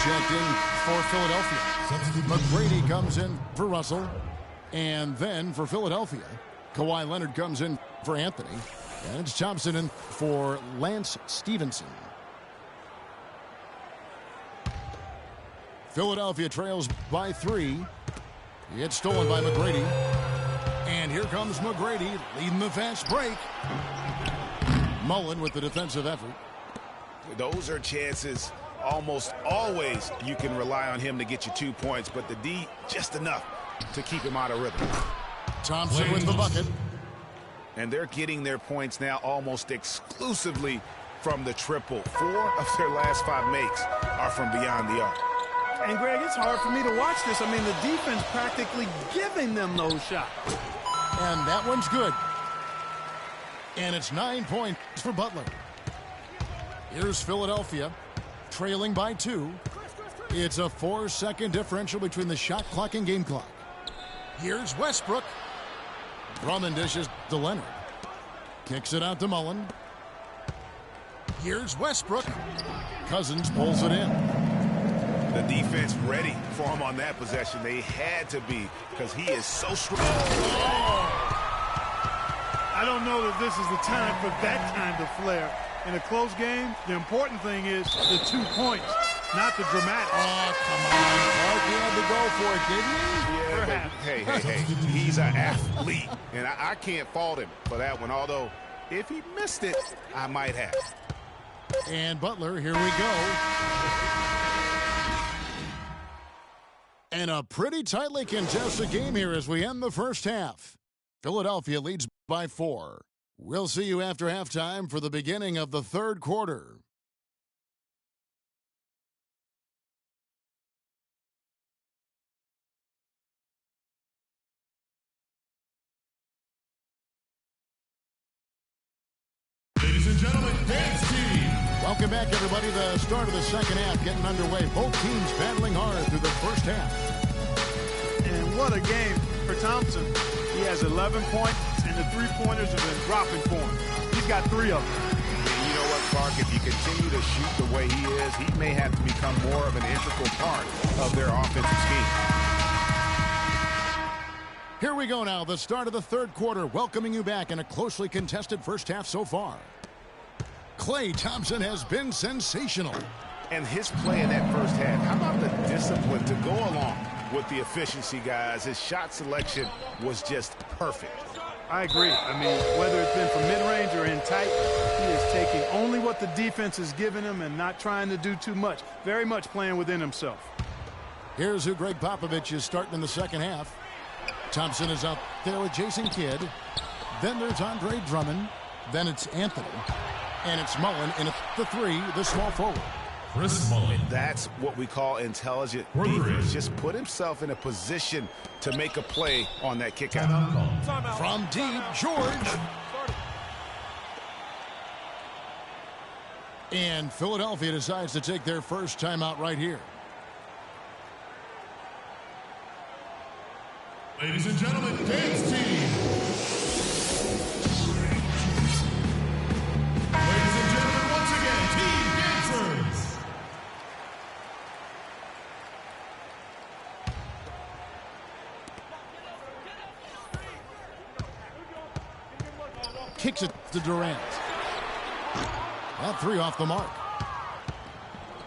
checked in for Philadelphia. McGrady comes in for Russell. And then for Philadelphia, Kawhi Leonard comes in for Anthony. And it's Thompson in for Lance Stevenson. Philadelphia trails by 3. It's stolen by McGrady. And here comes McGrady leading the fast break. Mullen with the defensive effort. Those are chances almost always you can rely on him to get you 2 points, but the D just enough to keep him out of rhythm. Thompson with the bucket. And they're getting their points now almost exclusively from the triple. 4 of their last 5 makes are from beyond the arc. And, Greg, it's hard for me to watch this. I mean, the defense practically giving them those shots. And that one's good. And it's 9 points for Butler. Here's Philadelphia, trailing by 2. It's a 4-second differential between the shot clock and game clock. Here's Westbrook. Drummond dishes to Leonard. Kicks it out to Mullen. Here's Westbrook. Cousins pulls it in. The defense ready for him on that possession. They had to be because he is so strong. I don't know that this is the time for that kind of flair. In a close game, the important thing is the 2 points, not the dramatic. Oh, come on. Clark, he had to go for it, didn't he? Yeah, hey. He's an athlete, and I can't fault him for that one, although if he missed it, I might have. And Butler, here we go. And a pretty tightly contested game here as we end the first half. Philadelphia leads by 4. We'll see you after halftime for the beginning of the third quarter. Ladies and gentlemen, dance team. Welcome back, everybody. The start of the second half getting underway. Both teams battling hard through the first half. And what a game for Thompson. He has 11 points, and the three-pointers have been dropping for him. He's got 3 of them. And you know what, Clark? If you continue to shoot the way he is, he may have to become more of an integral part of their offensive scheme. Here we go now, the start of the third quarter, welcoming you back in a closely contested first half so far. Klay Thompson has been sensational. And his play in that first half, how about the discipline to go along with the efficiency, guys? His shot selection was just perfect. I agree. I mean, whether it's been from mid-range or in tight, he is taking only what the defense is giving him and not trying to do too much. Very much playing within himself. Here's who Greg Popovich is starting in the second half. Thompson is out there with Jason Kidd. Then there's Andre Drummond. Then it's Anthony. And it's Mullen in the 3, the small forward. Chris Mullen. That's what we call intelligent defense. Just put himself in a position to make a play on that kick out. From deep, George. And Philadelphia decides to take their first timeout right here. Ladies and gentlemen, dance team. Ladies and gentlemen, once again, team dancers. Kicks it to Durant. That 3 off the mark.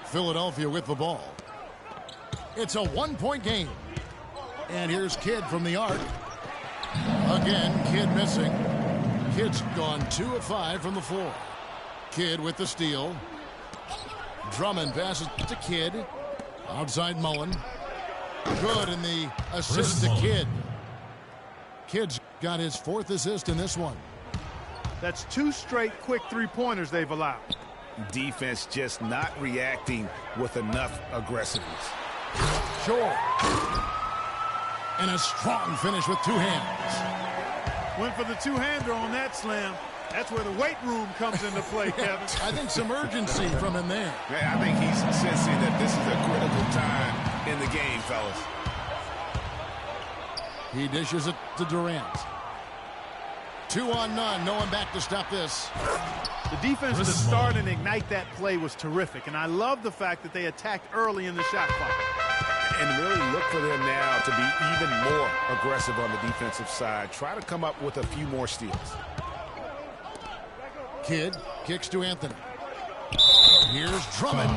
Philadelphia with the ball. It's a 1-point game. And here's Kidd from the arc. Again, Kidd missing. Kidd's gone 2 of 5 from the floor. Kidd with the steal. Drummond passes to Kidd. Outside Mullen. Good in the assist to Kidd. Kidd's got his 4th assist in this one. That's 2 straight quick three-pointers they've allowed. Defense just not reacting with enough aggressiveness. Sure. And a strong finish with 2 hands. Went for the two-hander on that slam. That's where the weight room comes into play, Kevin. I think some urgency from him there. Yeah, I think he's sensing that this is a critical time in the game, fellas. He dishes it to Durant. 2 on none. No one back to stop this. The defense to start and ignite that play was terrific, and I love the fact that they attacked early in the shot clock. And really look for them now to be even more aggressive on the defensive side. Try to come up with a few more steals. Kidd kicks to Anthony. Here's Drummond.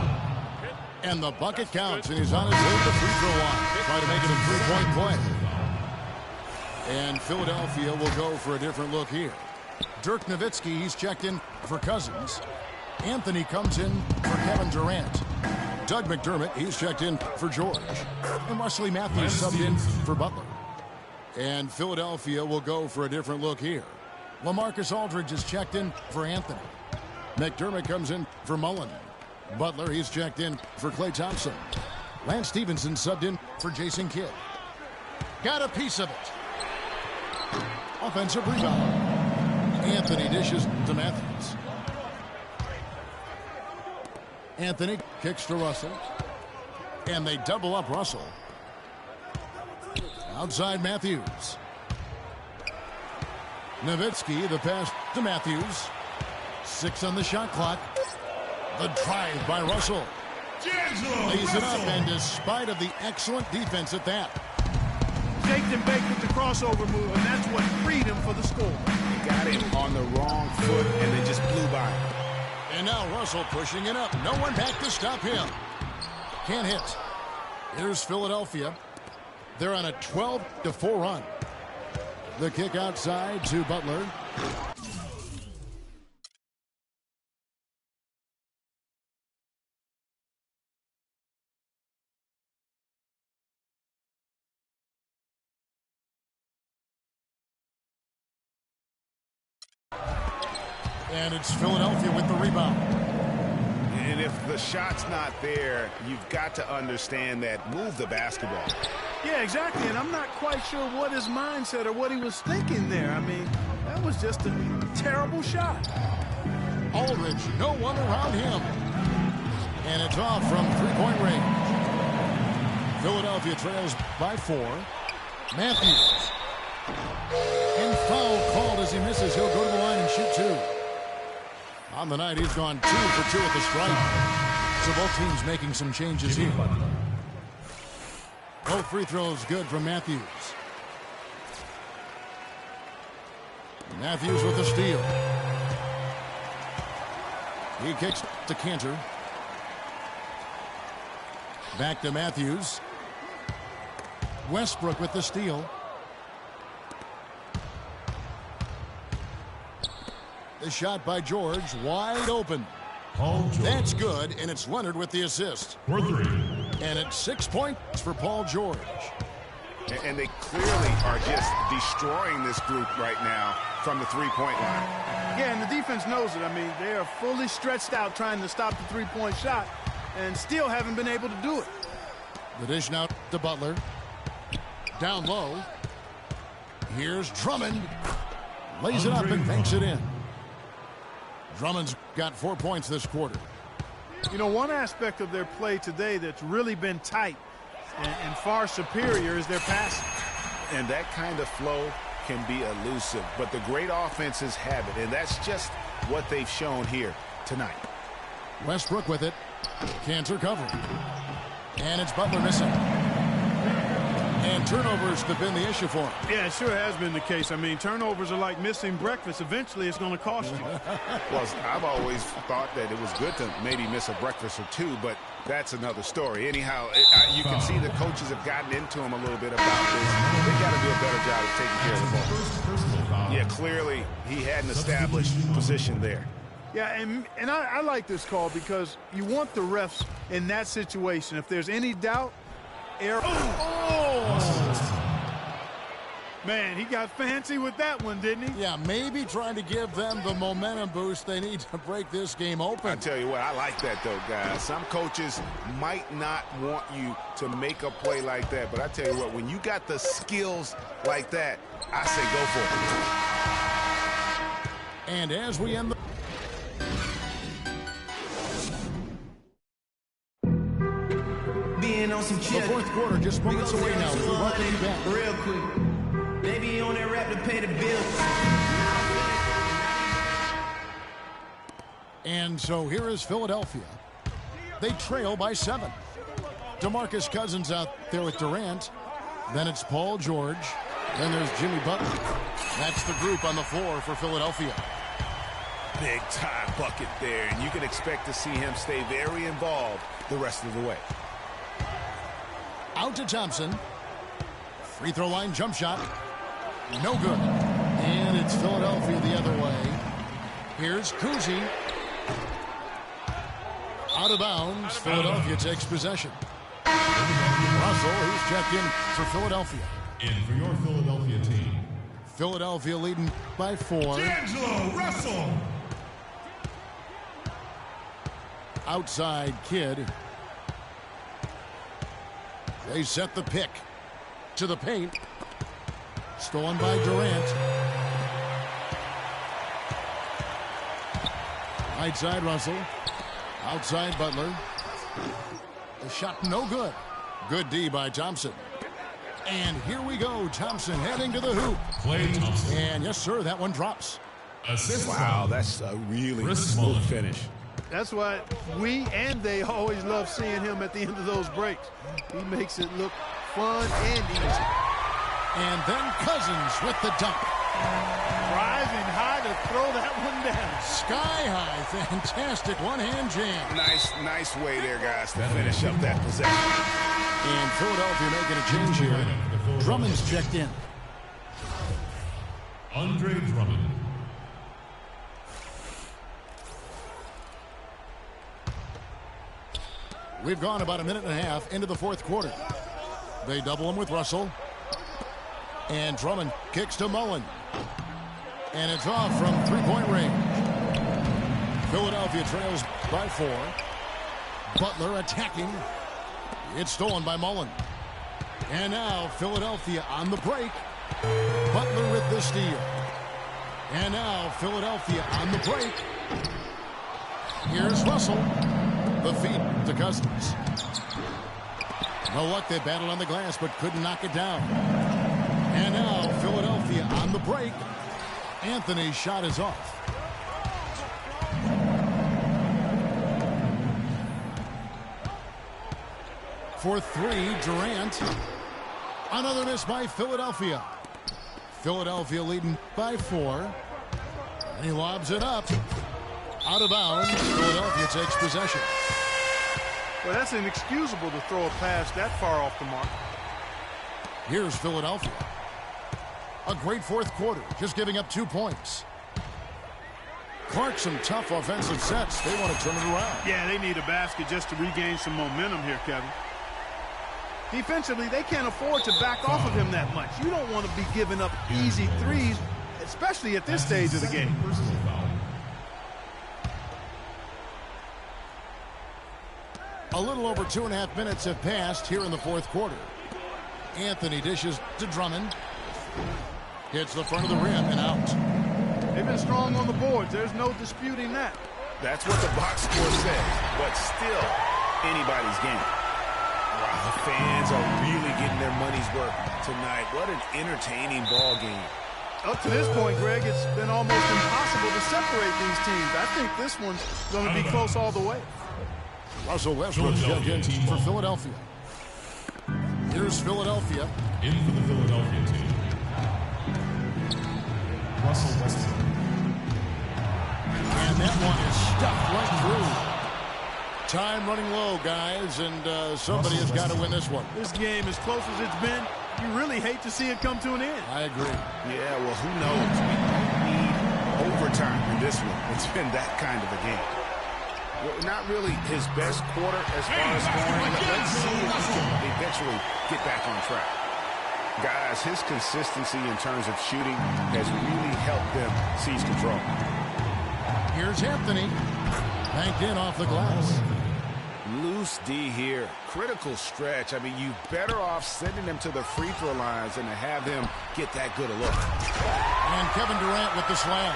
And the bucket counts, and he's on his way to the free throw line. Try to make it a three-point play. And Philadelphia will go for a different look here. Dirk Nowitzki, he's checked in for Cousins. Anthony comes in for Kevin Durant. Doug McDermott, he's checked in for George. And Wesley Matthews subbed in for Butler. And Philadelphia will go for a different look here. LaMarcus Aldridge is checked in for Anthony. McDermott comes in for Mullen. Butler, he's checked in for Klay Thompson. Lance Stevenson subbed in for Jason Kidd. Got a piece of it. Offensive rebound. Anthony dishes to Matthews. Anthony kicks to Russell. And they double up Russell. Outside Matthews. Nowitzki, the pass to Matthews. 6 on the shot clock. The drive by Russell. Lays it up, and despite of the excellent defense at that. Shaked and baked with the crossover move, and that's what freed him for the score. He got him on the wrong foot, and they just blew by him. And now Russell pushing it up. No one back to stop him. Can't hit. Here's Philadelphia. They're on a 12-4 run. The kick outside to Butler. And it's Philadelphia with the rebound. And if the shot's not there, you've got to understand that. Move the basketball. Yeah, exactly. And I'm not quite sure what his mindset or what he was thinking there. I mean, that was just a terrible shot. Aldridge, no one around him. And it's off from three-point range. Philadelphia trails by 4. Matthews. And foul called as he misses. He'll go to the line and shoot 2. On the night, he's gone 2 for 2 at the stripe. So both teams making some changes here. Both free throws good from Matthews. Matthews with the steal. He kicks to Cantor. Back to Matthews. Westbrook with the steal. The shot by George, wide open. That's good, and it's Leonard with the assist. For 3. And it's 6 points for Paul George. And they clearly are just destroying this group right now from the three-point line. Yeah, and the defense knows it. I mean, they are fully stretched out trying to stop the three-point shot and still haven't been able to do it. The dish now to Butler. Down low. Here's Drummond. Lays it up and banks it in. Drummond's got 4 points this quarter. You know, one aspect of their play today that's really been tight and far superior is their passing. And that kind of flow can be elusive, but the great offenses have it, and that's just what they've shown here tonight. Westbrook with it. Cantor covering. And it's Butler missing. And turnovers have been the issue for him. Yeah, it sure has been the case. I mean, turnovers are like missing breakfast. Eventually, it's going to cost you. Well, I've always thought that it was good to maybe miss a breakfast or two, but that's another story. Anyhow, you can see the coaches have gotten into him a little bit about this. They got to do a better job of taking care of the ball. Yeah, clearly he had an established position there. Yeah, and I like this call because you want the refs in that situation. If there's any doubt, man, he got fancy with that one, didn't he? Yeah, maybe trying to give them the momentum boost they need to break this game open. I tell you what, I like that, though, guys. Some coaches might not want you to make a play like that, but I tell you what, when you got the skills like that, I say go for it. And as we end the The fourth quarter just moments away now. We're welcome you back. Real quick. Baby on that rap to pay the bills. And so here is Philadelphia. They trail by 7. DeMarcus Cousins out there with Durant. Then it's Paul George. Then there's Jimmy Butler. That's the group on the floor for Philadelphia. Big time bucket there, and you can expect to see him stay very involved the rest of the way. Out to Thompson. Free throw line jump shot. No good. And it's Philadelphia the other way. Here's Kuzi. Out of bounds. Philadelphia takes possession. Russell, who's checked in for Philadelphia. In for your Philadelphia team. Philadelphia leading by 4. D'Angelo Russell. Outside Kid. They set the pick to the paint. Stolen by Durant. Right side Russell. Outside Butler. The shot no good. Good D by Thompson. And here we go. Thompson heading to the hoop. Klay Thompson. And yes, sir, that one drops. Assist. Wow, that's a really smooth finish. That's why we and they always love seeing him at the end of those breaks. He makes it look fun and easy. And then Cousins with the dunk. Rising high to throw that one down. Sky high. Fantastic one-hand jam. Nice way there, guys, to finish up that possession. And Philadelphia making a change here. Drummond's checked in. Andre Drummond. We've gone about a minute and a half into the fourth quarter. They double him with Russell. And Drummond kicks to Mullen. And it's off from three-point range. Philadelphia trails by 4. Butler attacking. It's stolen by Mullen. And now Philadelphia on the break. Butler with the steal. And now Philadelphia on the break. Here's Russell. The feed to Cousins. No luck, they battled on the glass but couldn't knock it down. And now Philadelphia on the break. Anthony's shot is off. For 3, Durant. Another miss by Philadelphia. Philadelphia leading by 4. And he lobs it up. Out of bounds. Philadelphia takes possession. Well, that's inexcusable to throw a pass that far off the mark. Here's Philadelphia. A great fourth quarter, just giving up 2 points. Clark, some tough offensive sets. They want to turn it around. Yeah, they need a basket just to regain some momentum here, Kevin. Defensively, they can't afford to back off of him that much. You don't want to be giving up easy threes, especially at this stage of the game. A little over 2.5 minutes have passed here in the fourth quarter. Anthony dishes to Drummond. Hits the front of the rim and out. They've been strong on the boards. There's no disputing that. That's what the box score says, but still anybody's game. Wow, the fans are really getting their money's worth tonight. What an entertaining ball game. Up to this point, Greg, it's been almost impossible to separate these teams. I think this one's going to be close all the way. Russell Westbrook checked in for Philadelphia. Here's Philadelphia. In for the Philadelphia team. Russell Westbrook. And that one is stuffed right through. Time running low, guys, and somebody has got to win this one. This game, as close as it's been, you really hate to see it come to an end. I agree. Yeah, well, who knows? We need overtime in this one. It's been that kind of a game. Well, not really his best quarter as far as scoring, but let's see if he can eventually get back on track. Guys, his consistency in terms of shooting has really helped them seize control. Here's Anthony. Banked in off the glass. Loose D here. Critical stretch. I mean, you're better off sending them to the free throw lines than to have him get that good a look. And Kevin Durant with the slam.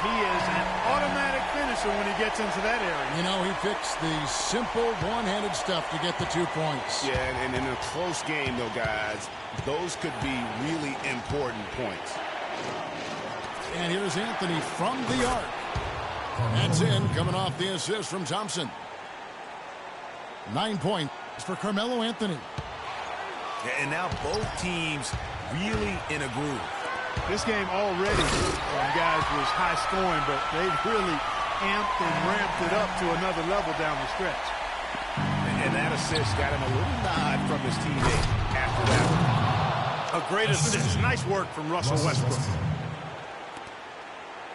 He is an automatic finisher when he gets into that area. You know, he picks the simple one-handed stuff to get the 2 points. Yeah, and in a close game, though, guys, those could be really important points. And here's Anthony from the arc. That's in, coming off the assist from Thompson. 9 points for Carmelo Anthony. And now both teams really in a groove. This game already, guys, was high scoring, but they've really amped and ramped it up to another level down the stretch. And that assist got him a little nod from his teammate after that one. A great assist. Nice work from Russell Westbrook.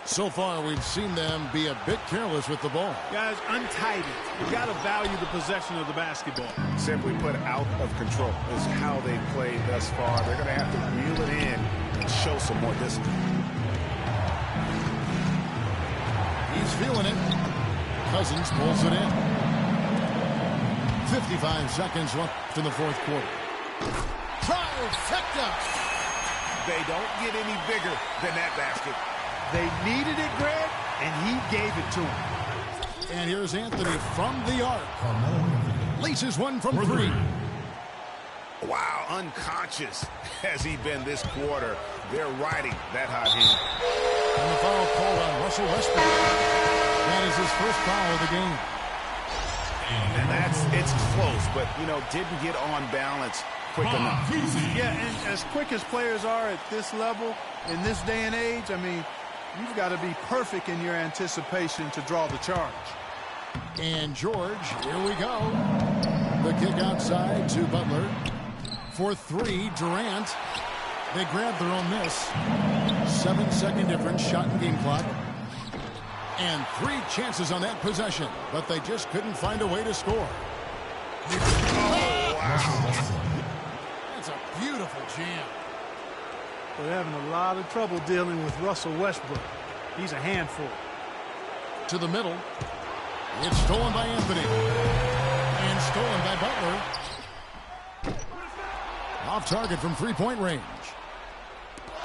So far, we've seen them be a bit careless with the ball. Guys, untidy. You got to value the possession of the basketball. Simply put, out of control is how they played thus far. They're going to have to reel it in and show some more discipline. He's feeling it. Cousins pulls it in. 55 seconds left in the fourth quarter. Trifecta. They don't get any bigger than that basket. They needed it, Greg, and he gave it to him. And here's Anthony from the arc. Laces one from three. Wow, unconscious has he been this quarter. They're riding that hot hand. And the foul call on Russell Westbrook. That is his first foul of the game. And it's close, but, didn't get on balance quick enough. Yeah, and as quick as players are at this level, in this day and age, I mean, you've got to be perfect in your anticipation to draw the charge. And George, here we go. The kick outside to Butler. For three, Durant. They grab their own miss. 7-second difference, shot and game clock. And 3 chances on that possession, but they just couldn't find a way to score. Oh, wow. That's a beautiful jam. They're having a lot of trouble dealing with Russell Westbrook. He's a handful. To the middle. It's stolen by Anthony. And stolen by Butler. Off target from three-point range.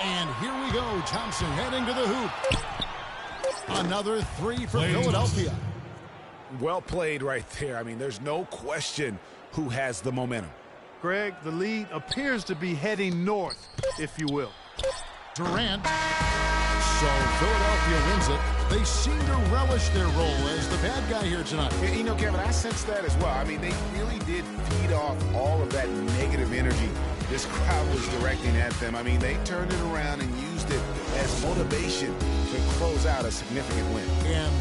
And here we go. Thompson heading to the hoop. Another 3 for Philadelphia. Well played right there. I mean, there's no question who has the momentum. Greg, the lead appears to be heading north, if you will. Durant. So Philadelphia wins it. They seem to relish their role as the bad guy here tonight. Kevin, I sense that as well. I mean, they really did feed off all of that negative energy this crowd was directing at them. I mean, they turned it around and used it as motivation to close out a significant win. And